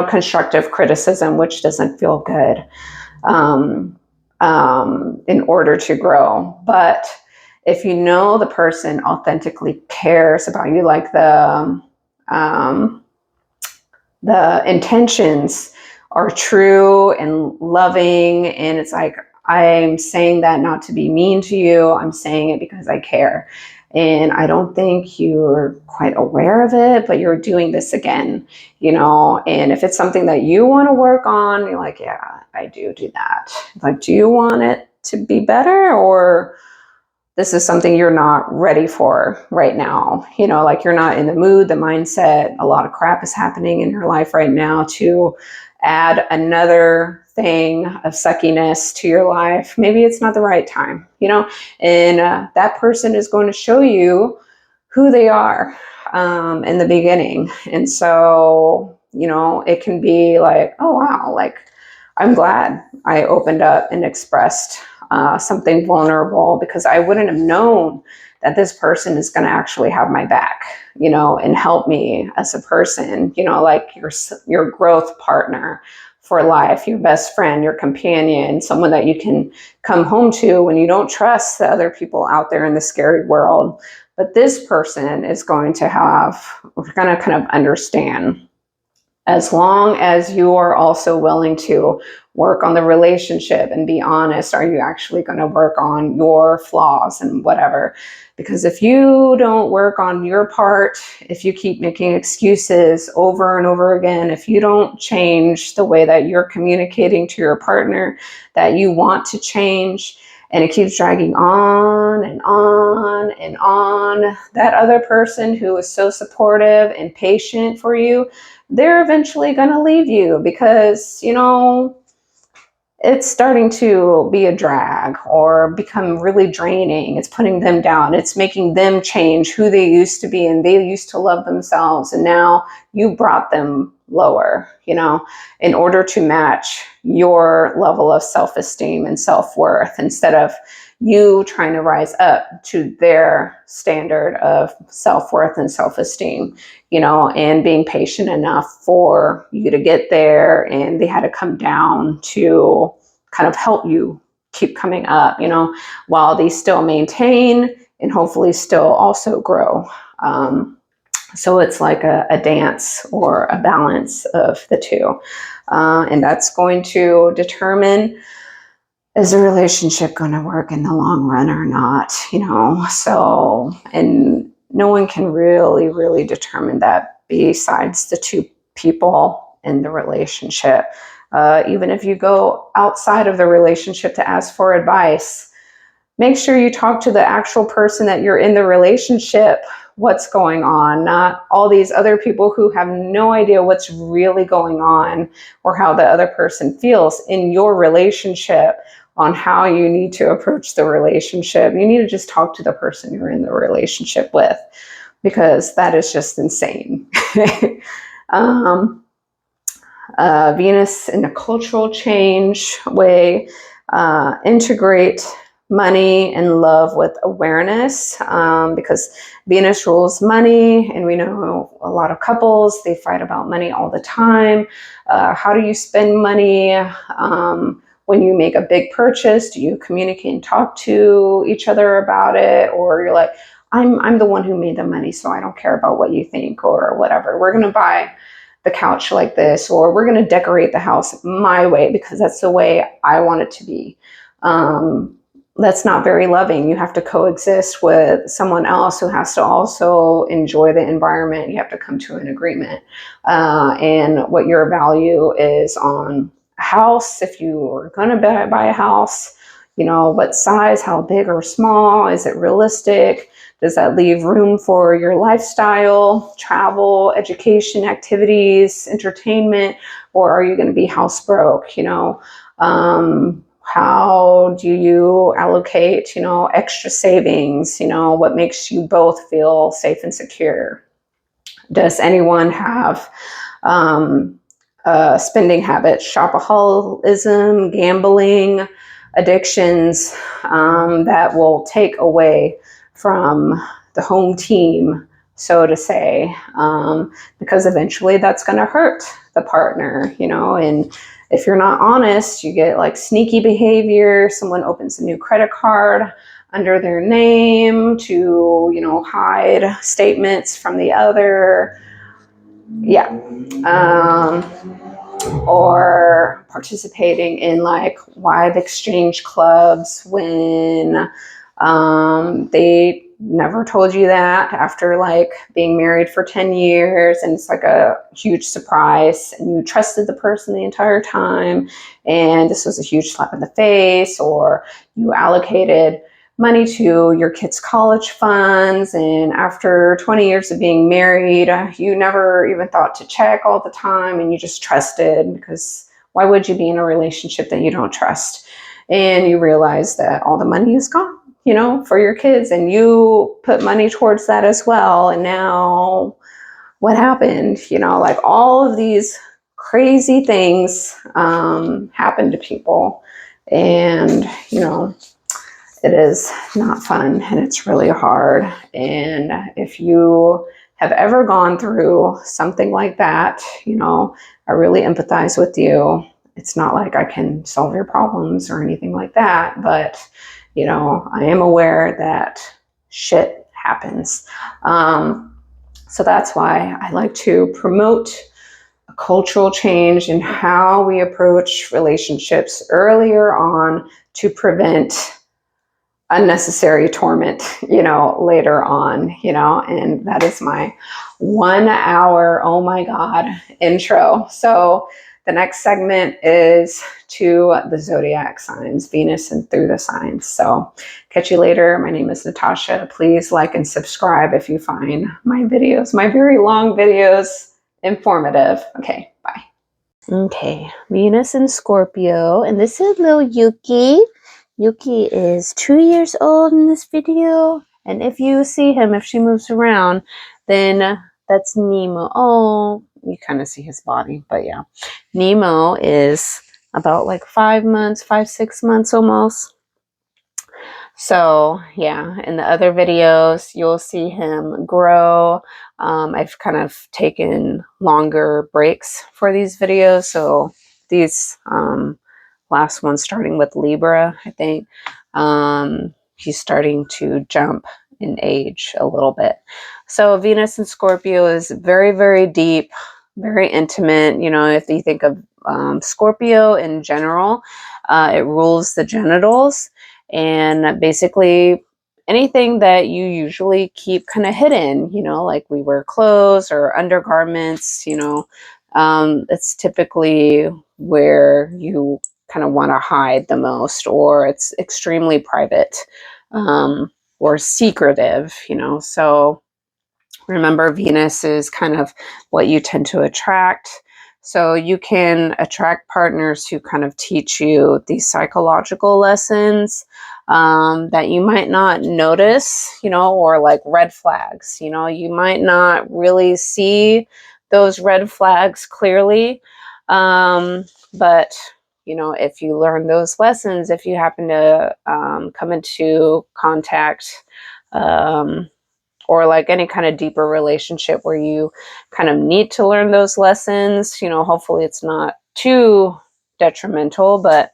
constructive criticism, which doesn't feel good, in order to grow. But if the person authentically cares about you, like the intentions are true and loving, and it's like, I'm saying that not to be mean to you, I'm saying it because I care. And I don't think you're quite aware of it, but you're doing this again, and if it's something that you want to work on, you're like, yeah, I do that. Like, do you want it to be better, or this is something you're not ready for right now? Like, you're not in the mood, the mindset, a lot of crap is happening in your life right now to add another thing of suckiness to your life. Maybe it's not the right time, and that person is going to show you who they are in the beginning. And so, it can be like, oh, wow, like, I'm glad I opened up and expressed something vulnerable, because I wouldn't have known that this person is going to actually have my back, you know, and help me as a person, you know, like your growth partner for life, your best friend, your companion, someone that you can come home to when you don't trust the other people out there in the scary world. But this person is going to we're going to kind of understand, as long as you are also willing to work on the relationship and be honest. Are you actually going to work on your flaws and whatever? Because if you don't work on your part, if you keep making excuses over and over again, if you don't change the way that you're communicating to your partner that you want to change, and it keeps dragging on and on and on, that other person who is so supportive and patient for you, they're eventually going to leave you, because, you know, it's starting to be a drag or become really draining. It's putting them down. It's making them change who they used to be, and they used to love themselves, and now you brought them lower, you know, in order to match your level of self-esteem and self-worth, instead of you trying to rise up to their standard of self-worth and self-esteem, you know, and being patient enough for you to get there. And they had to come down to kind of help you keep coming up, you know, while they still maintain and hopefully still also grow. So it's like a dance or a balance of the two. And that's going to determine, is the relationship going to work in the long run or not, you know? So, and no one can really determine that besides the two people in the relationship. Even if you go outside of the relationship to ask for advice, make sure you talk to the actual person that you're in the relationship, what's going on, not all these other people who have no idea what's really going on or how the other person feels in your relationship on how you need to approach the relationship. You need to just talk to the person you're in the relationship with, because that is just insane. Venus in a cultural change way, integrate money and love with awareness, because Venus rules money, and we know a lot of couples, they fight about money all the time. How do you spend money? When you make a big purchase, do you communicate and talk to each other about it? Or you're like, I'm the one who made the money, so I don't care about what you think or whatever. We're going to buy the couch like this, or we're going to decorate the house my way because that's the way I want it to be. That's not very loving. You have to coexist with someone else who has to also enjoy the environment. You have to come to an agreement. And what your value is on a house, if you are going to buy a house, you know, what size, how big or small, is it realistic? Does that leave room for your lifestyle, travel, education, activities, entertainment, or are you going to be house broke? You know, how do you allocate, you know, extra savings? You know, what makes you both feel safe and secure? Does anyone have spending habits, shopaholism, gambling, addictions that will take away from the home team, so to say, because eventually that's going to hurt the partner, you know? And if you're not honest, you get like sneaky behavior. Someone opens a new credit card under their name to, you know, hide statements from the other. Yeah. Or participating in like wild exchange clubs when they never told you that after like being married for 10 years, and it's like a huge surprise, and you trusted the person the entire time, and this was a huge slap in the face. Or you allocated money to your kids' college funds, and after 20 years of being married, you never even thought to check all the time, and you just trusted, because why would you be in a relationship that you don't trust? And you realize that all the money is gone, you know, for your kids, and you put money towards that as well. And now what happened? You know, like all of these crazy things happen to people. And, you know, it is not fun, and it's really hard. And if you have ever gone through something like that, I really empathize with you. It's not like I can solve your problems or anything like that, but I am aware that shit happens. So that's why I like to promote a cultural change in how we approach relationships earlier on to prevent unnecessary torment, later on, and that is my 1 hour, oh my God, intro. So the next segment is to the zodiac signs, Venus and through the signs. So catch you later. My name is Natasha. Please like and subscribe if you find my videos, my very long videos, informative. Okay, bye. Okay, Venus and Scorpio, and this is little Yuki. Yuki is 2 years old in this video, and if you see him, if she moves around, then that's Nemo. Oh, you kind of see his body, but yeah. Nemo is about like 5 months, 6 months almost. So yeah, in the other videos, you'll see him grow. I've kind of taken longer breaks for these videos. So these last one starting with Libra, I think, he's starting to jump in age a little bit. So Venus and Scorpio is very, very deep, very intimate. If you think of Scorpio in general, it rules the genitals. And basically anything that you usually keep kind of hidden, like we wear clothes or undergarments, it's typically where you kind of want to hide the most, or it's extremely private, or secretive, So remember, Venus is kind of what you tend to attract. So you can attract partners who kind of teach you these psychological lessons that you might not notice, or like red flags. You might not really see those red flags clearly. But, if you learn those lessons, if you happen to come into contact, or like any kind of deeper relationship where you kind of need to learn those lessons, hopefully it's not too detrimental, but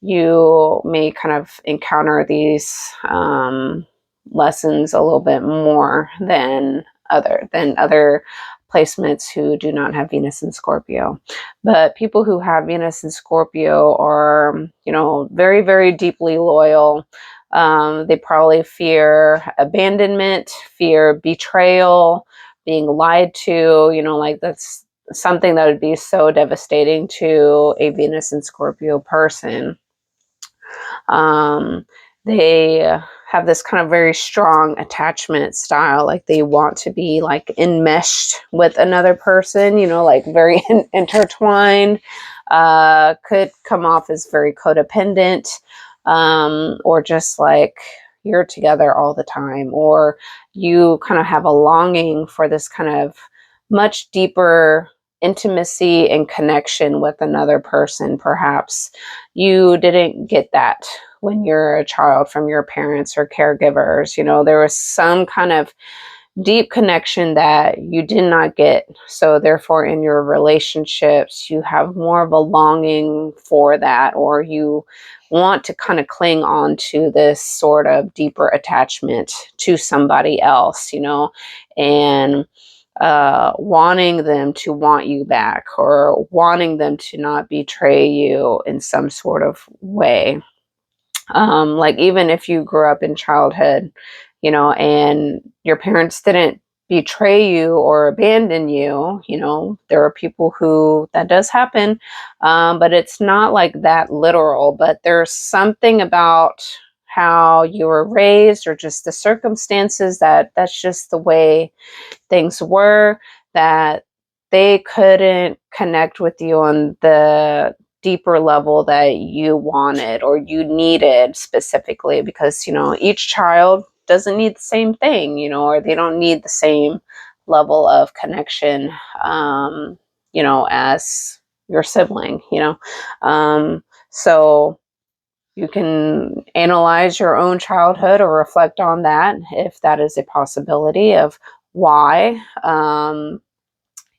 you may kind of encounter these lessons a little bit more than other placements who do not have Venus and Scorpio. But people who have Venus and Scorpio are, very, very deeply loyal. They probably fear abandonment, fear betrayal, being lied to, like that's something that would be so devastating to a Venus and Scorpio person. They have this kind of very strong attachment style, like they want to be like enmeshed with another person, like very intertwined. Could come off as very codependent, or just like you're together all the time, or you kind of have a longing for this kind of much deeper intimacy and connection with another person. Perhaps you didn't get that when you're a child from your parents or caregivers. There was some kind of deep connection that you did not get. So therefore, in your relationships, you have more of a longing for that, or you want to kind of cling on to this sort of deeper attachment to somebody else, and wanting them to want you back, or wanting them to not betray you in some sort of way. Like even if you grew up in childhood, and your parents didn't betray you or abandon you, there are people who that does happen, but it's not like that literal. But there's something about how you were raised, or just the circumstances, that's just the way things were, that they couldn't connect with you on the deeper level that you wanted or you needed specifically, because each child doesn't need the same thing, or they don't need the same level of connection, as your sibling, so You can analyze your own childhood or reflect on that if that is a possibility of why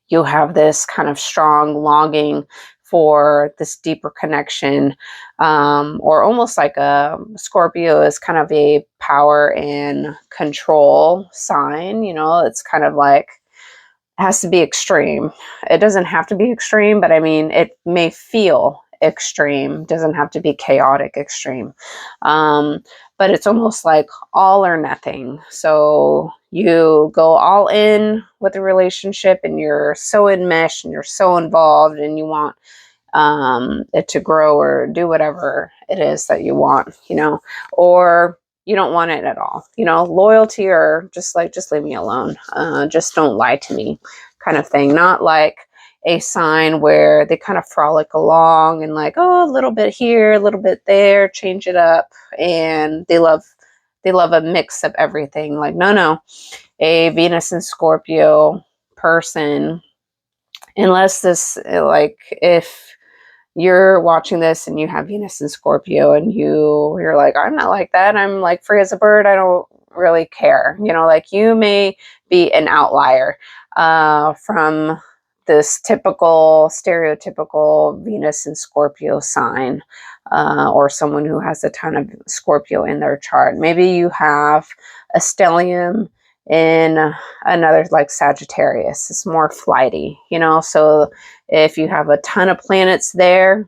you have this kind of strong longing for this deeper connection, or almost like a Scorpio is kind of a power and control sign. It's kind of like has to be extreme. It doesn't have to be extreme, but I mean, it may feel extreme. It doesn't have to be chaotic extreme. But it's almost like all or nothing. So you go all in with a relationship and you're so enmeshed and you're so involved and you want it to grow or do whatever it is that you want, or you don't want it at all, loyalty or just leave me alone. Just don't lie to me kind of thing. Not like a sign where they kind of frolic along and like, oh, a little bit here, a little bit there, change it up. And they love a mix of everything. Like, no, a Venus and Scorpio person, unless this, like, if you're watching this and you have Venus and Scorpio and you're like, I'm not like that. I'm like free as a bird. I don't really care. Like you may be an outlier from this typical, stereotypical Venus and Scorpio sign, or someone who has a ton of Scorpio in their chart. Maybe you have a stellium in another, like Sagittarius. It's more flighty, so if you have a ton of planets there,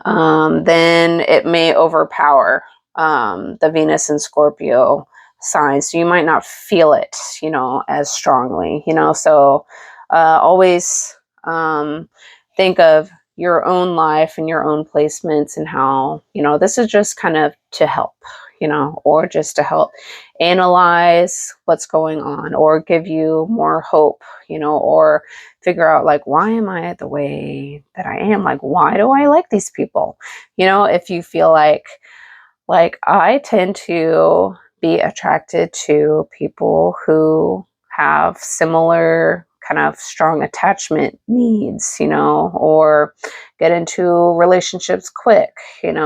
then it may overpower the Venus and Scorpio signs. So you might not feel it, as strongly, so always think of your own life and your own placements and how, this is just kind of to help, or just to help analyze what's going on or give you more hope, or figure out like, why am I the way that I am? Like, why do I like these people? If you feel like I tend to be attracted to people who have similar kind of strong attachment needs, or get into relationships quick, and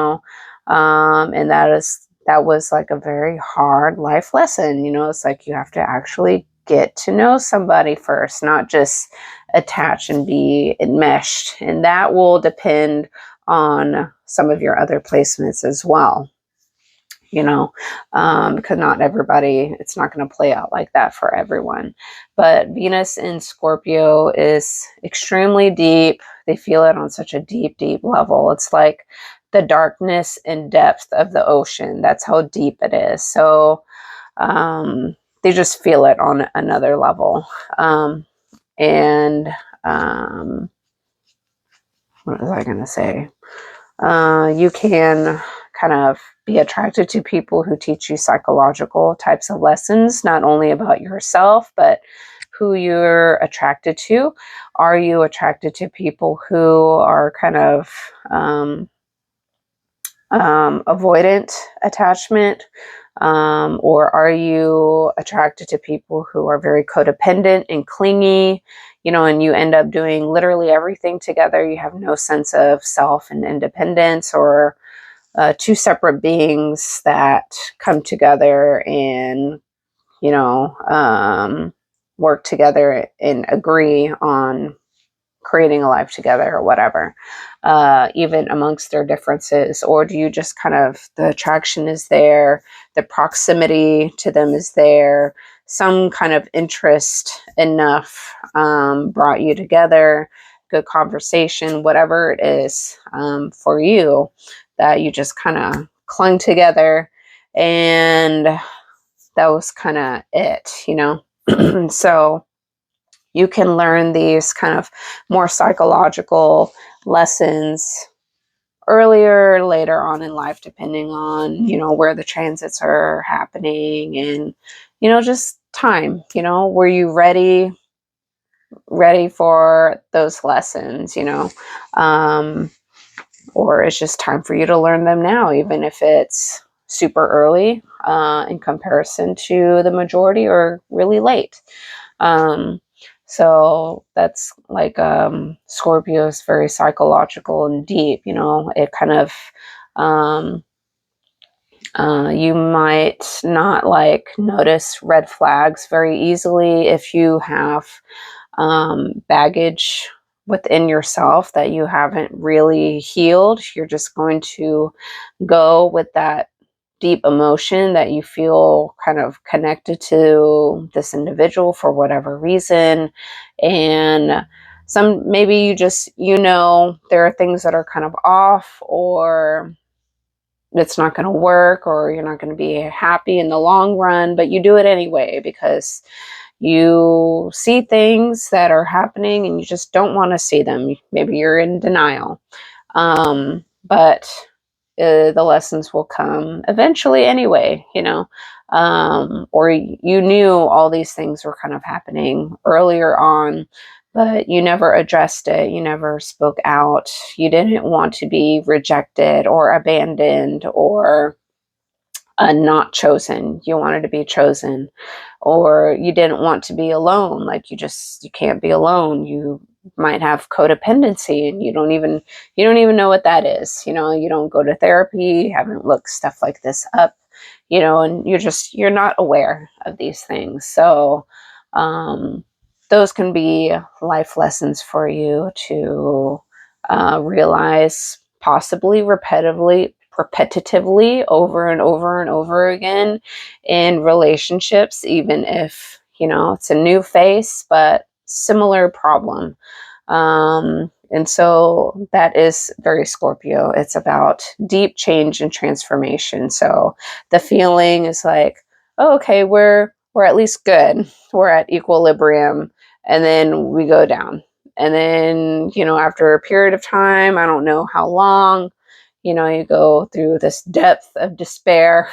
that was like a very hard life lesson. It's like you have to actually get to know somebody first, not just attach and be enmeshed. And that will depend on some of your other placements as well. Because not everybody, it's not going to play out like that for everyone. But Venus in Scorpio is extremely deep. They feel it on such a deep, deep level. It's like the darkness and depth of the ocean. That's how deep it is. So they just feel it on another level. And what was I going to say? You can kind of be attracted to people who teach you psychological types of lessons, not only about yourself, but who you're attracted to. Are you attracted to people who are kind of avoidant attachment? Or are you attracted to people who are very codependent and clingy, and you end up doing literally everything together? You have no sense of self and independence, or two separate beings that come together and, work together and agree on creating a life together or whatever, even amongst their differences? Or do you just kind of, the attraction is there, the proximity to them is there, some kind of interest enough brought you together, good conversation, whatever it is for you, that you just kind of clung together, and that was kind of it, So you can learn these kind of more psychological lessons earlier or later on in life, depending on, where the transits are happening and, just time, were you ready for those lessons, or it's just time for you to learn them now, even if it's super early in comparison to the majority, or really late. So that's like Scorpio is very psychological and deep. It kind of Um, you might not like notice red flags very easily if you have baggage within yourself that you haven't really healed. You're just going to go with that deep emotion that you feel kind of connected to this individual for whatever reason. And some, maybe you just, there are things that are kind of off, or it's not going to work, or you're not going to be happy in the long run, but you do it anyway because you see things that are happening and you just don't want to see them. Maybe you're in denial. But the lessons will come eventually anyway, or you knew all these things were kind of happening earlier on, but you never addressed it. You never spoke out. You didn't want to be rejected or abandoned or not chosen. You wanted to be chosen, or you didn't want to be alone. Like you can't be alone. You might have codependency and you don't even know what that is. You don't go to therapy, haven't looked stuff like this up, and you're not aware of these things. So those can be life lessons for you to realize, possibly repetitively over and over and over again in relationships, even if it's a new face but similar problem. And so that is very Scorpio. It's about deep change and transformation. So the feeling is like, oh, okay, we're at least good, we're at equilibrium, and then we go down. And then, after a period of time, I don't know how long, you go through this depth of despair,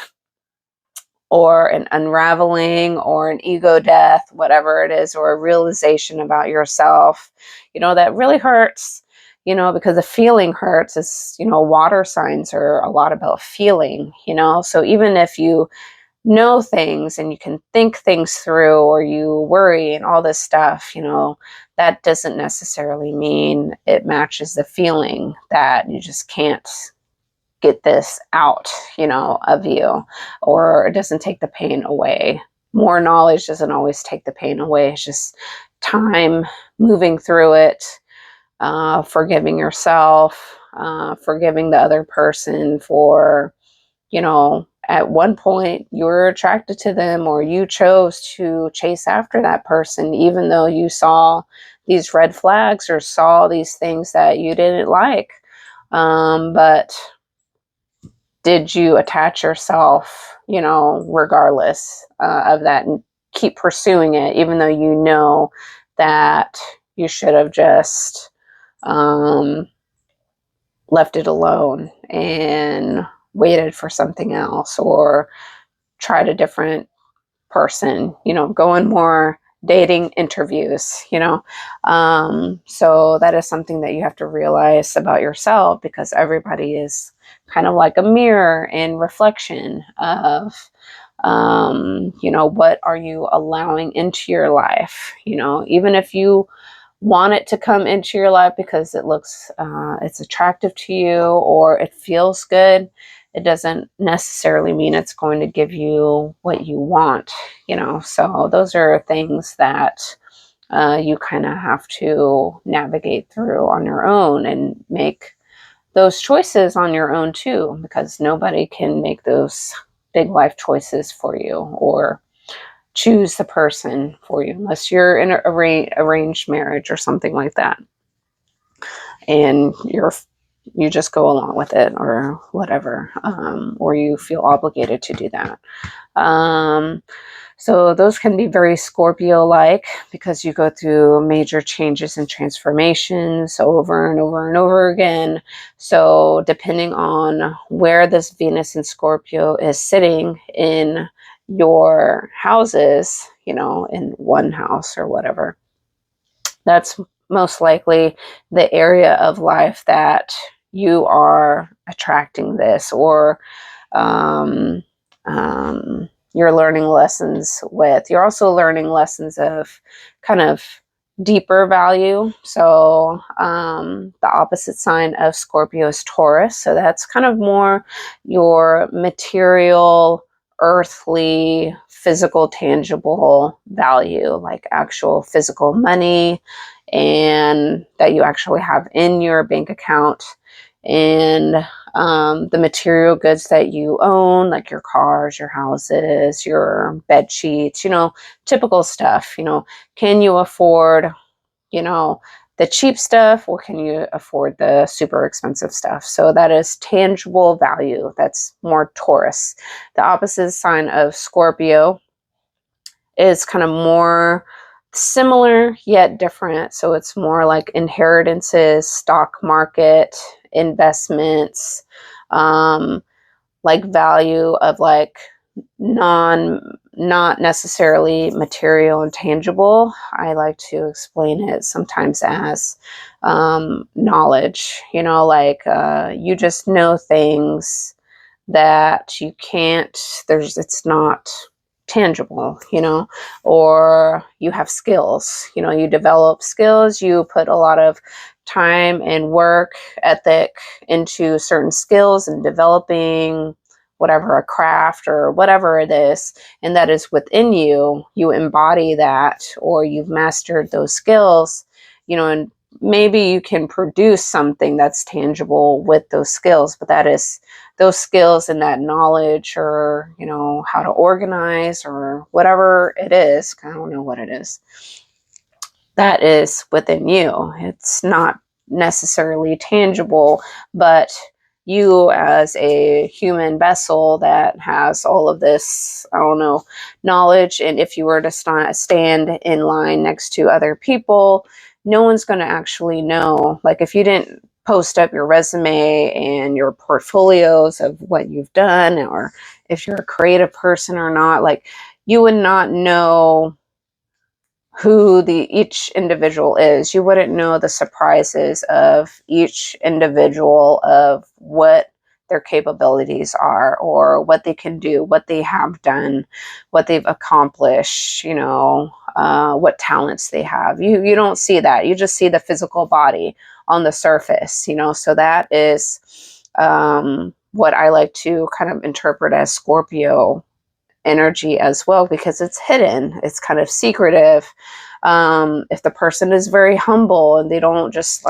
or an unraveling, or an ego death, whatever it is, or a realization about yourself, that really hurts, because the feeling hurts. Is, water signs are a lot about feeling, so even if you know things and you can think things through, or you worry and all this stuff, that doesn't necessarily mean it matches the feeling, that you just can't get this out, of you, or it doesn't take the pain away. More knowledge doesn't always take the pain away. It's just time moving through it, forgiving yourself, forgiving the other person for, at one point you were attracted to them, or you chose to chase after that person, even though you saw these red flags or saw these things that you didn't like. But did you attach yourself, regardless of that, and keep pursuing it, even though you know that you should have just left it alone and waited for something else, or tried a different person, go on more dating interviews, so that is something that you have to realize about yourself, because everybody is kind of like a mirror and reflection of, what are you allowing into your life, even if you want it to come into your life because it looks, it's attractive to you, or it feels good, it doesn't necessarily mean it's going to give you what you want, so those are things that you kind of have to navigate through on your own, and make those choices on your own too, because nobody can make those big life choices for you, or choose the person for you, unless you're in an arranged marriage or something like that, and you just go along with it, or whatever, or you feel obligated to do that. So those can be very Scorpio-like, because you go through major changes and transformations over and over and over again. So depending on where this Venus in Scorpio is sitting in your houses, in one house or whatever, that's most likely the area of life that you are attracting this, or you're learning lessons with. You're also learning lessons of kind of deeper value. So the opposite sign of Scorpio is Taurus. So that's kind of more your material, earthly, physical, tangible value, like actual physical money, and that you actually have in your bank account. And the material goods that you own, like your cars, your houses, your bed sheets, typical stuff. Can you afford, the cheap stuff, or can you afford the super expensive stuff? So that is tangible value. That's more Taurus. The opposite sign of Scorpio is kind of more similar yet different. So it's more like inheritances, stock market, investments, like value of like not necessarily material and tangible. I like to explain it sometimes as knowledge, like you just know things that you can't, it's not tangible, or you have skills, you develop skills, you put a lot of time and work ethic into certain skills and developing whatever, a craft or whatever it is, and that is within you. You embody that, or you've mastered those skills, and maybe you can produce something that's tangible with those skills, but that is those skills and that knowledge, or how to organize or whatever it is. I don't know what it is. That is within you. It's not necessarily tangible, but you as a human vessel that has all of this, I don't know, knowledge. And if you were to stand in line next to other people, no one's going to actually know. Like if you didn't post up your resume and your portfolios of what you've done, or if you're a creative person or not, like you would not know who each individual is. You wouldn't know the surprises of each individual, of what their capabilities are, or what they can do, what they have done, what they've accomplished, what talents they have. You don't see that. You just see the physical body on the surface, so that is what I like to kind of interpret as Scorpio energy as well, because it's hidden, it's kind of secretive. If the person is very humble and they don't just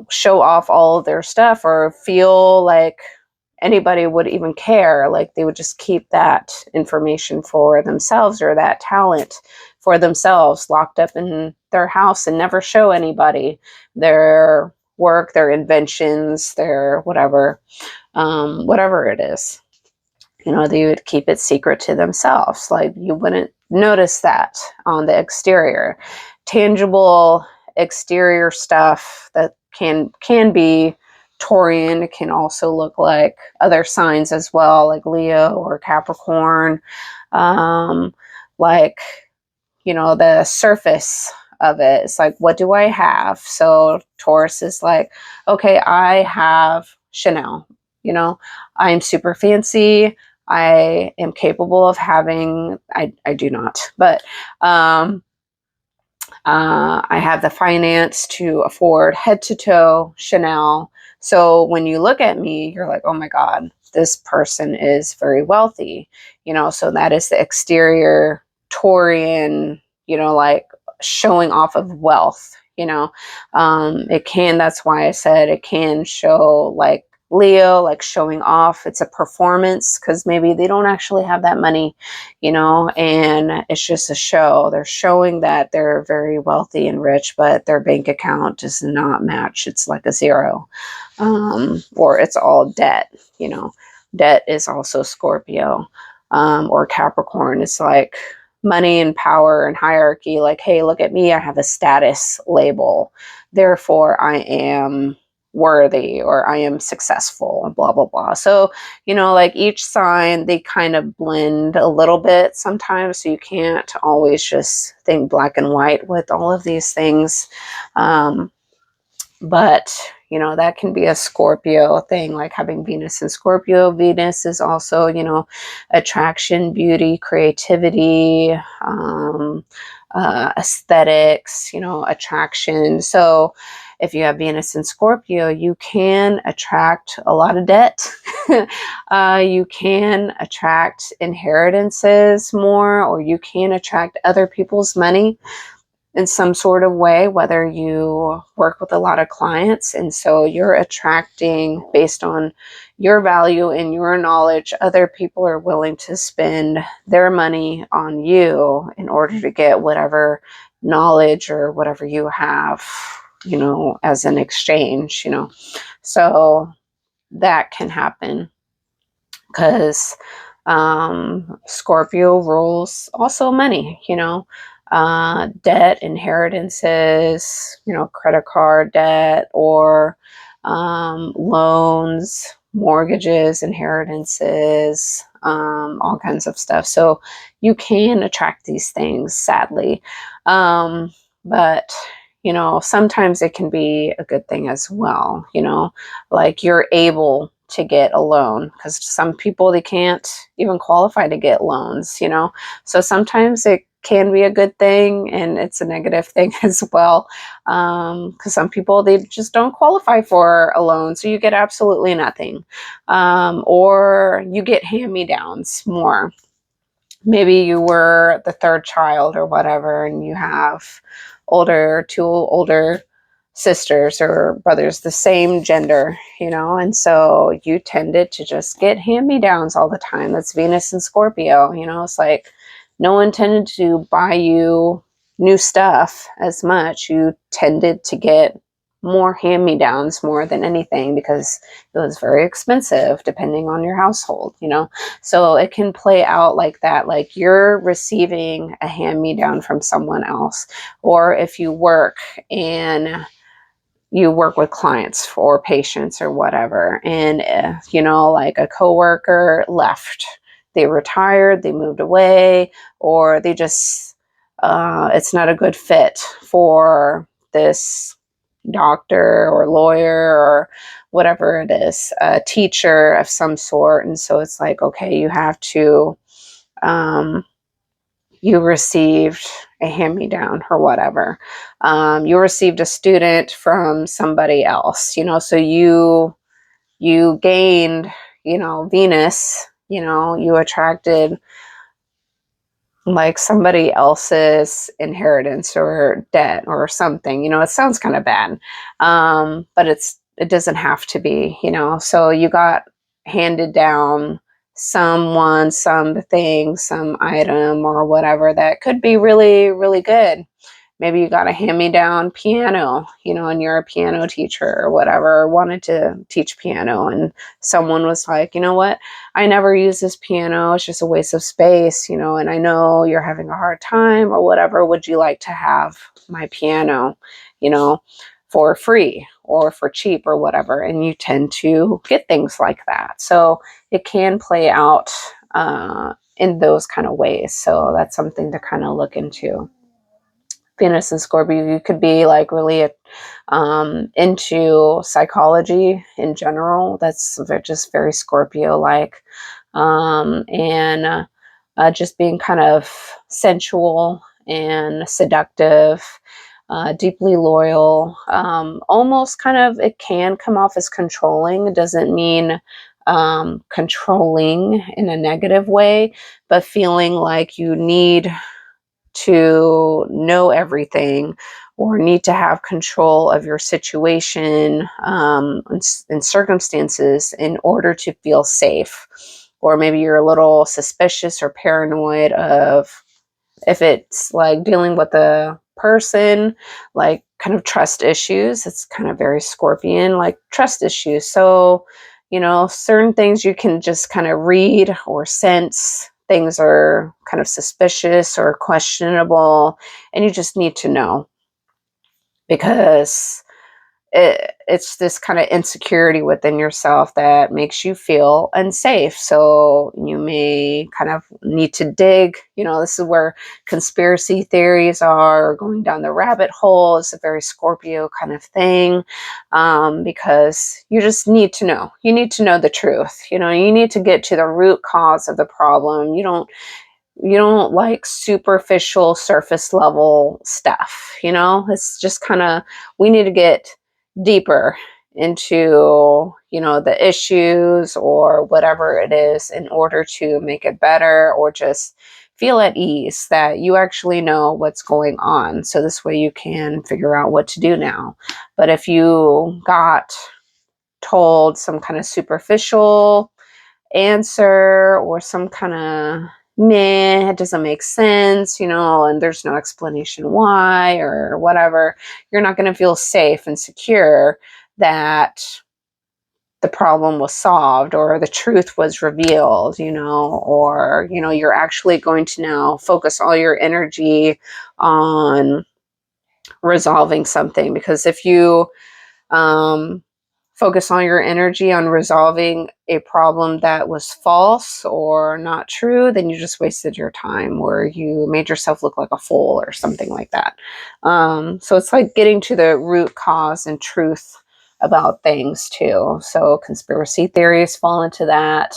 show off all of their stuff, or feel like anybody would even care, like they would just keep that information for themselves, or that talent for themselves, locked up in their house, and never show anybody their work, their inventions, their whatever it is. They would keep it secret to themselves. Like you wouldn't notice that on the exterior. Tangible exterior stuff that can be Taurian. It can also look like other signs as well, like Leo or Capricorn. Like, the surface of it. It's like, what do I have? So Taurus is like, okay, I have Chanel. I'm super fancy. I am capable of having, I do not, but I have the finance to afford head to toe Chanel. So when you look at me, you're like, oh my God, this person is very wealthy, so that is the exterior Taurian, like showing off of wealth, that's why I said it can show like Leo, like showing off. It's a performance, because maybe they don't actually have that money, and it's just a show. They're showing that they're very wealthy and rich, but their bank account does not match. It's like a zero, or it's all debt. Debt is also Scorpio, or Capricorn. It's like money and power and hierarchy. Like, hey, look at me. I have a status label. Therefore, I am worthy, or I am successful, blah, blah, blah. So, like each sign, they kind of blend a little bit sometimes. So you can't always just think black and white with all of these things. But, that can be a Scorpio thing, like having Venus in Scorpio. Venus is also, attraction, beauty, creativity, aesthetics, attraction. So if you have Venus in Scorpio, you can attract a lot of debt. You can attract inheritances more, or you can attract other people's money in some sort of way, whether you work with a lot of clients. And so you're attracting, based on your value and your knowledge, other people are willing to spend their money on you in order to get whatever knowledge or whatever you have, as an exchange, So that can happen because Scorpio rules also money, debt, inheritances, credit card debt, or loans, mortgages, inheritances, all kinds of stuff. So you can attract these things, sadly. But sometimes it can be a good thing as well, like you're able to get a loan, because some people, they can't even qualify to get loans, so sometimes it can be a good thing and it's a negative thing as well, because some people, they just don't qualify for a loan, so you get absolutely nothing, or you get hand-me-downs more. Maybe you were the third child or whatever, and you have two older sisters or brothers, the same gender, and so you tended to just get hand-me-downs all the time. That's Venus and Scorpio, it's like no one tended to buy you new stuff as much. You tended to get more hand-me-downs more than anything, because it was very expensive depending on your household, so it can play out like that, like you're receiving a hand-me-down from someone else. Or if you work and you work with clients or patients or whatever, and like a coworker left, they retired, they moved away, or they just it's not a good fit for this doctor or lawyer or whatever it is, a teacher of some sort. And so it's like, okay, you have to you received a hand-me-down or whatever. You received a student from somebody else, so you gained, Venus, you attracted like somebody else's inheritance or debt or something. It sounds kind of bad, but it doesn't have to be, so you got handed down something, some item or whatever that could be really, really good. Maybe you got a hand-me-down piano, and you're a piano teacher or whatever, wanted to teach piano, and someone was like, you know what, I never use this piano, it's just a waste of space, and I know you're having a hard time or whatever, would you like to have my piano, for free or for cheap or whatever? And you tend to get things like that. So it can play out in those kind of ways. So that's something to kind of look into. Venus and Scorpio, you could be like really into psychology in general. That's just very Scorpio-like, and just being kind of sensual and seductive, deeply loyal. Almost kind of, it can come off as controlling. It doesn't mean controlling in a negative way, but feeling like you need to know everything or need to have control of your situation and circumstances in order to feel safe. Or maybe you're a little suspicious or paranoid of, if it's like dealing with a person, like kind of trust issues. It's kind of very Scorpion, like trust issues. So, certain things you can just kind of read or sense. Things are kind of suspicious or questionable, and you just need to know, because it's this kind of insecurity within yourself that makes you feel unsafe. So you may kind of need to dig, this is where conspiracy theories are, going down the rabbit hole. It's a very Scorpio kind of thing, because you just need to know. You need to know the truth. You need to get to the root cause of the problem. You don't you don't like superficial surface level stuff, you know? It's just kind of, we need to get deeper into, you know, the issues or whatever it is in order to make it better, or just feel at ease that you actually know what's going on. So this way you can figure out what to do now. But if you got told some kind of superficial answer or some kind of meh, it doesn't make sense, you know, and there's no explanation why or whatever, you're not going to feel safe and secure that the problem was solved or the truth was revealed, you know, or, you know, you're actually going to now focus all your energy on resolving something. Because if you, focus all your energy on resolving a problem that was false or not true, then you just wasted your time, or you made yourself look like a fool or something like that. So it's like getting to the root cause and truth about things too. So conspiracy theories fall into that.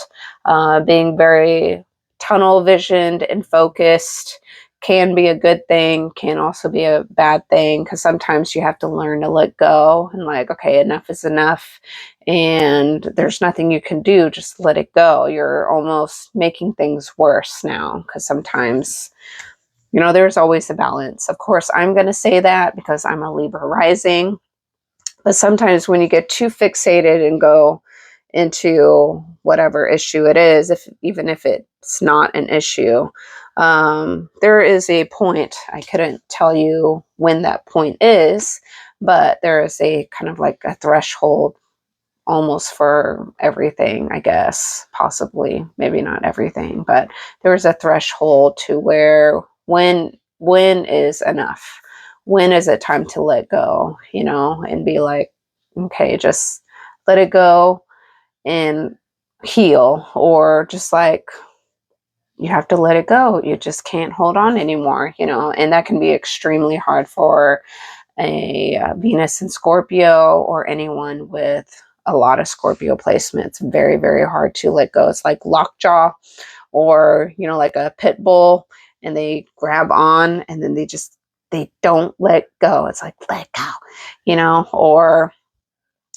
Being very tunnel visioned and focused can be a good thing, can also be a bad thing, because sometimes you have to learn to let go and, like, okay, enough is enough and there's nothing you can do, just let it go. You're almost making things worse now, because sometimes, you know, there's always a balance. Of course, I'm going to say that because I'm a Libra rising, but sometimes when you get too fixated and go into whatever issue it is, if even if it's not an issue, there is a point. I couldn't tell you when that point is, but there is a kind of like a threshold almost for everything, I guess, possibly, maybe not everything, but there's a threshold to where when is enough? When is it time to let go, you know, and be like, okay, just let it go and heal, or just like, you have to let it go. You just can't hold on anymore, you know, and that can be extremely hard for a Venus in Scorpio or anyone with a lot of Scorpio placements. Very, very hard to let go. It's like lockjaw, or, you know, like a pit bull, and they grab on and then they don't let go. It's like, let go, you know, or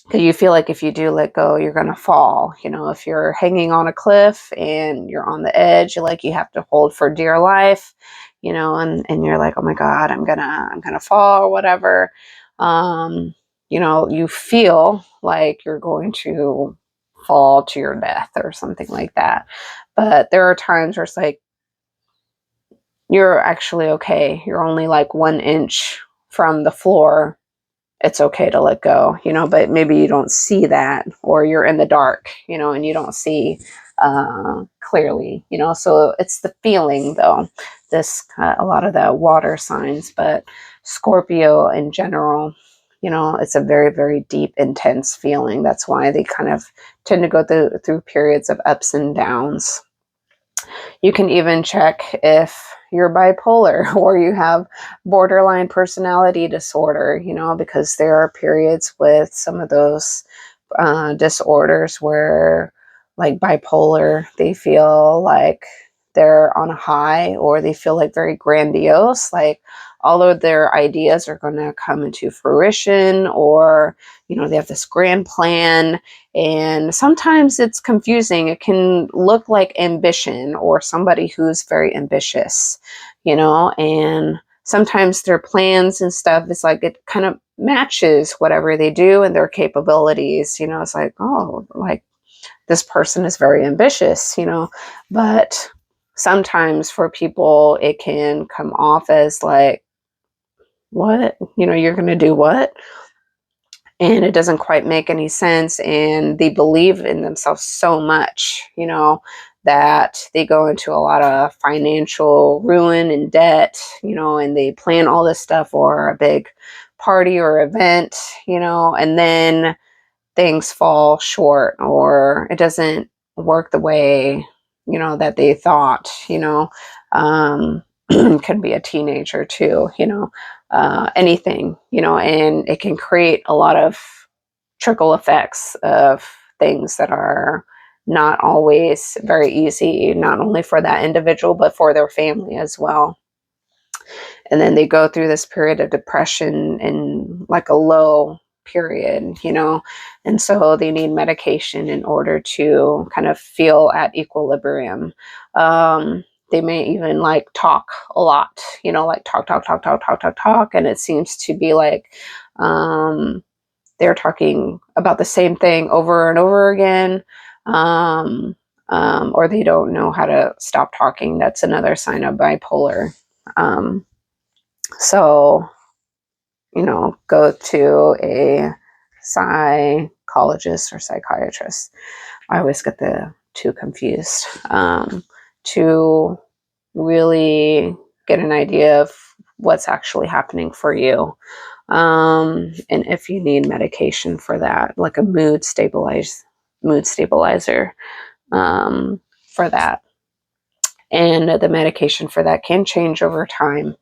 because you feel like if you do let go, you're going to fall. You know, if you're hanging on a cliff and you're on the edge, you have to hold for dear life, you know, and you're like, oh my God, I'm gonna fall or whatever. You know, you feel like you're going to fall to your death or something like that. But there are times where it's like, you're actually okay. You're only like 1 inch from the floor. It's okay to let go, you know, but maybe you don't see that, or you're in the dark, you know, and you don't see clearly, you know. So it's the feeling, though. This a lot of the water signs, but Scorpio in general, you know, it's a very, very deep, intense feeling. That's why they kind of tend to go through periods of ups and downs. You can even check if you're bipolar or you have borderline personality disorder, you know, because there are periods with some of those disorders where, like bipolar, they feel like they're on a high, or they feel like very grandiose, like all of their ideas are going to come into fruition, or, you know, they have this grand plan. And sometimes it's confusing. It can look like ambition, or somebody who's very ambitious, you know, and sometimes their plans and stuff is like, it kind of matches whatever they do and their capabilities. You know, it's like, oh, like this person is very ambitious, you know. But sometimes for people, it can come off as like, what? You know, you're going to do what? And it doesn't quite make any sense. And they believe in themselves so much, you know, that they go into a lot of financial ruin and debt, you know, and they plan all this stuff for a big party or event, you know, and then things fall short, or it doesn't work the way, you know, that they thought, you know. Could be a teenager too, you know, anything, you know, and it can create a lot of trickle effects of things that are not always very easy, not only for that individual, but for their family as well. And then they go through this period of depression and like a low period, you know, and so they need medication in order to kind of feel at equilibrium. They may even like talk a lot, you know, like talk, and it seems to be like they're talking about the same thing over and over again. Or they don't know how to stop talking. That's another sign of bipolar. So, you know, go to a psychologist or psychiatrist. I always get the two confused. To really get an idea of what's actually happening for you. And if you need medication for that, like a mood stabilizer for that. And the medication for that can change over time.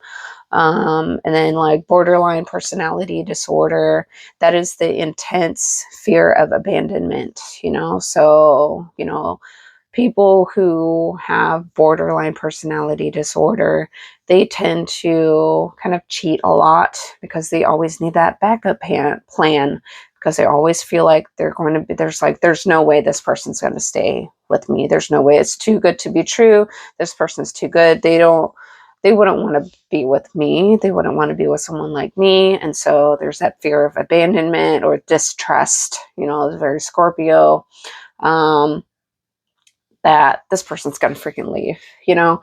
And then like borderline personality disorder, that is the intense fear of abandonment, you know? So, you know, people who have borderline personality disorder, they tend to kind of cheat a lot because they always need that backup plan because they always feel like they're going to be, there's no way this person's going to stay with me. There's no way, it's too good to be true. This person's too good. They wouldn't want to be with me. They wouldn't want to be with someone like me. And so there's that fear of abandonment or distrust, you know, it's very Scorpio. That this person's gonna freaking leave, you know.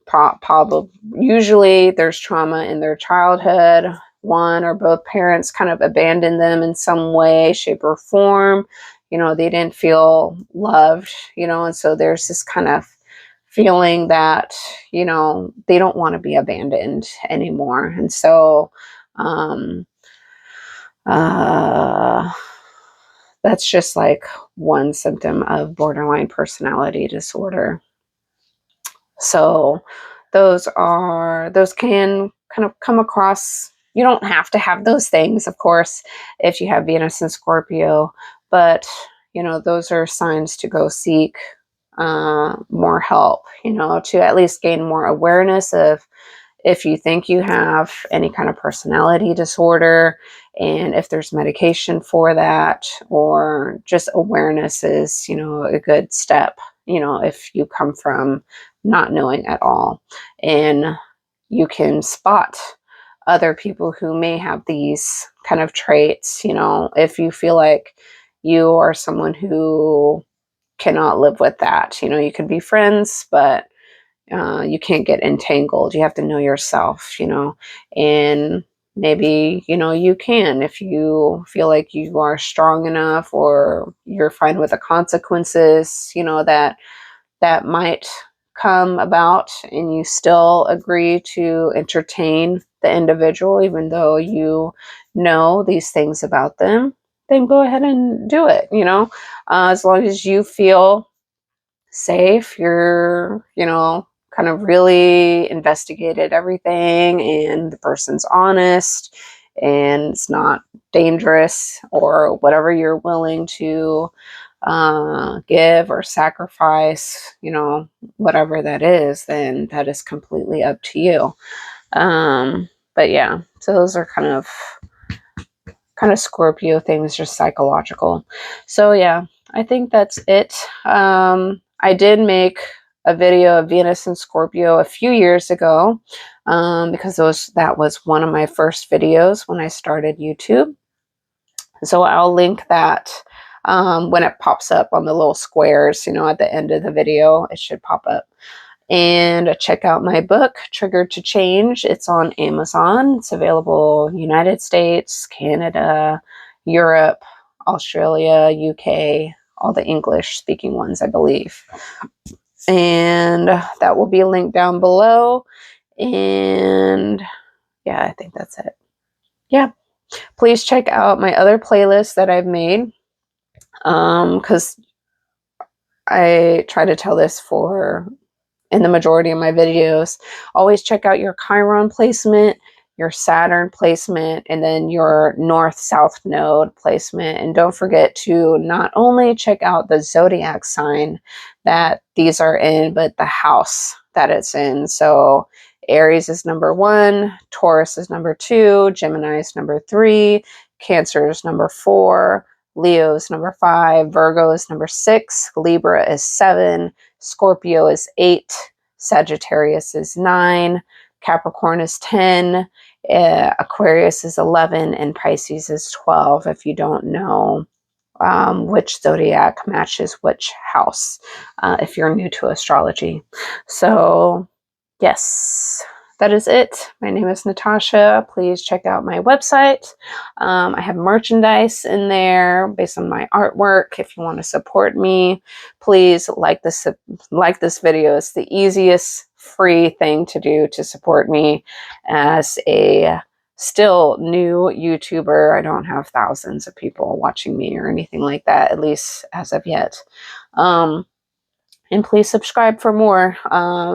Probably usually there's trauma in their childhood. One or both parents kind of abandoned them in some way, shape, or form. You know, they didn't feel loved, you know, and so there's this kind of feeling that, you know, they don't want to be abandoned anymore. And so that's just like one symptom of borderline personality disorder. So those can kind of come across. You don't have to have those things, of course, if you have Venus and Scorpio, but you know, those are signs to go seek more help, you know, to at least gain more awareness of if you think you have any kind of personality disorder and if there's medication for that, or just awareness is, you know, a good step, you know, if you come from not knowing at all. And you can spot other people who may have these kind of traits, you know, if you feel like you are someone who cannot live with that, you know, you can be friends, but you can't get entangled. You have to know yourself, you know, and maybe, you know, you can if you feel like you are strong enough or you're fine with the consequences, you know, that might come about, and you still agree to entertain the individual, even though you know these things about them, then go ahead and do it, you know, as long as you feel safe, you're, you know, kind of really investigated everything and the person's honest and it's not dangerous or whatever you're willing to give or sacrifice, you know, whatever that is, then that is completely up to you. But yeah, so those are kind of Scorpio things, just psychological. So yeah, I think that's it. I did make a video of Venus and Scorpio a few years ago because that was one of my first videos when I started YouTube. So I'll link that when it pops up on the little squares, you know, at the end of the video, it should pop up. And check out my book, Triggered to Change. It's on Amazon. It's available United States, Canada, Europe, Australia, UK, all the English-speaking ones, I believe. And that will be linked down below. And yeah, I think that's it. Yeah. Please check out my other playlists that I've made. Because I try to tell this in the majority of my videos. Always check out your Chiron placement, your Saturn placement, and then your north-south node placement. And don't forget to not only check out the zodiac sign that these are in, but the house that it's in. So Aries is number 1, Taurus is number 2, Gemini is number 3, Cancer is number 4, Leo is number 5, Virgo is number 6, Libra is 7, Scorpio is 8, Sagittarius is 9, Capricorn is 10, Aquarius is 11, and Pisces is 12, if you don't know which zodiac matches which house, if you're new to astrology. So yes, that is it. My name is Natasha. Please check out my website. I have merchandise in there based on my artwork. If you want to support me, please like this video. It's the easiest free thing to do to support me as a still new YouTuber. I don't have thousands of people watching me or anything like that, at least as of yet. And please subscribe for more.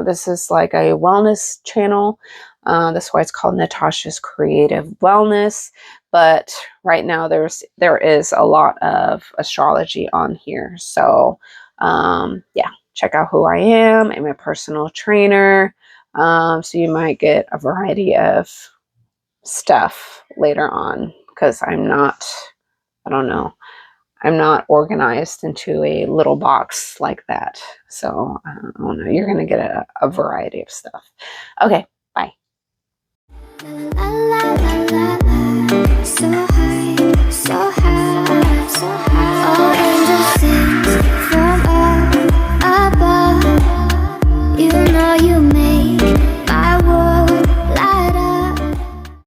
This is like a wellness channel. That's why it's called Natasha's Creative Wellness. But right now there is a lot of astrology on here. So yeah, check out who I am. I'm a personal trainer. So you might get a variety of stuff later on, because I'm not organized into a little box like that. So I don't know, you're going to get a variety of stuff. Okay, bye. So high, so high, so high.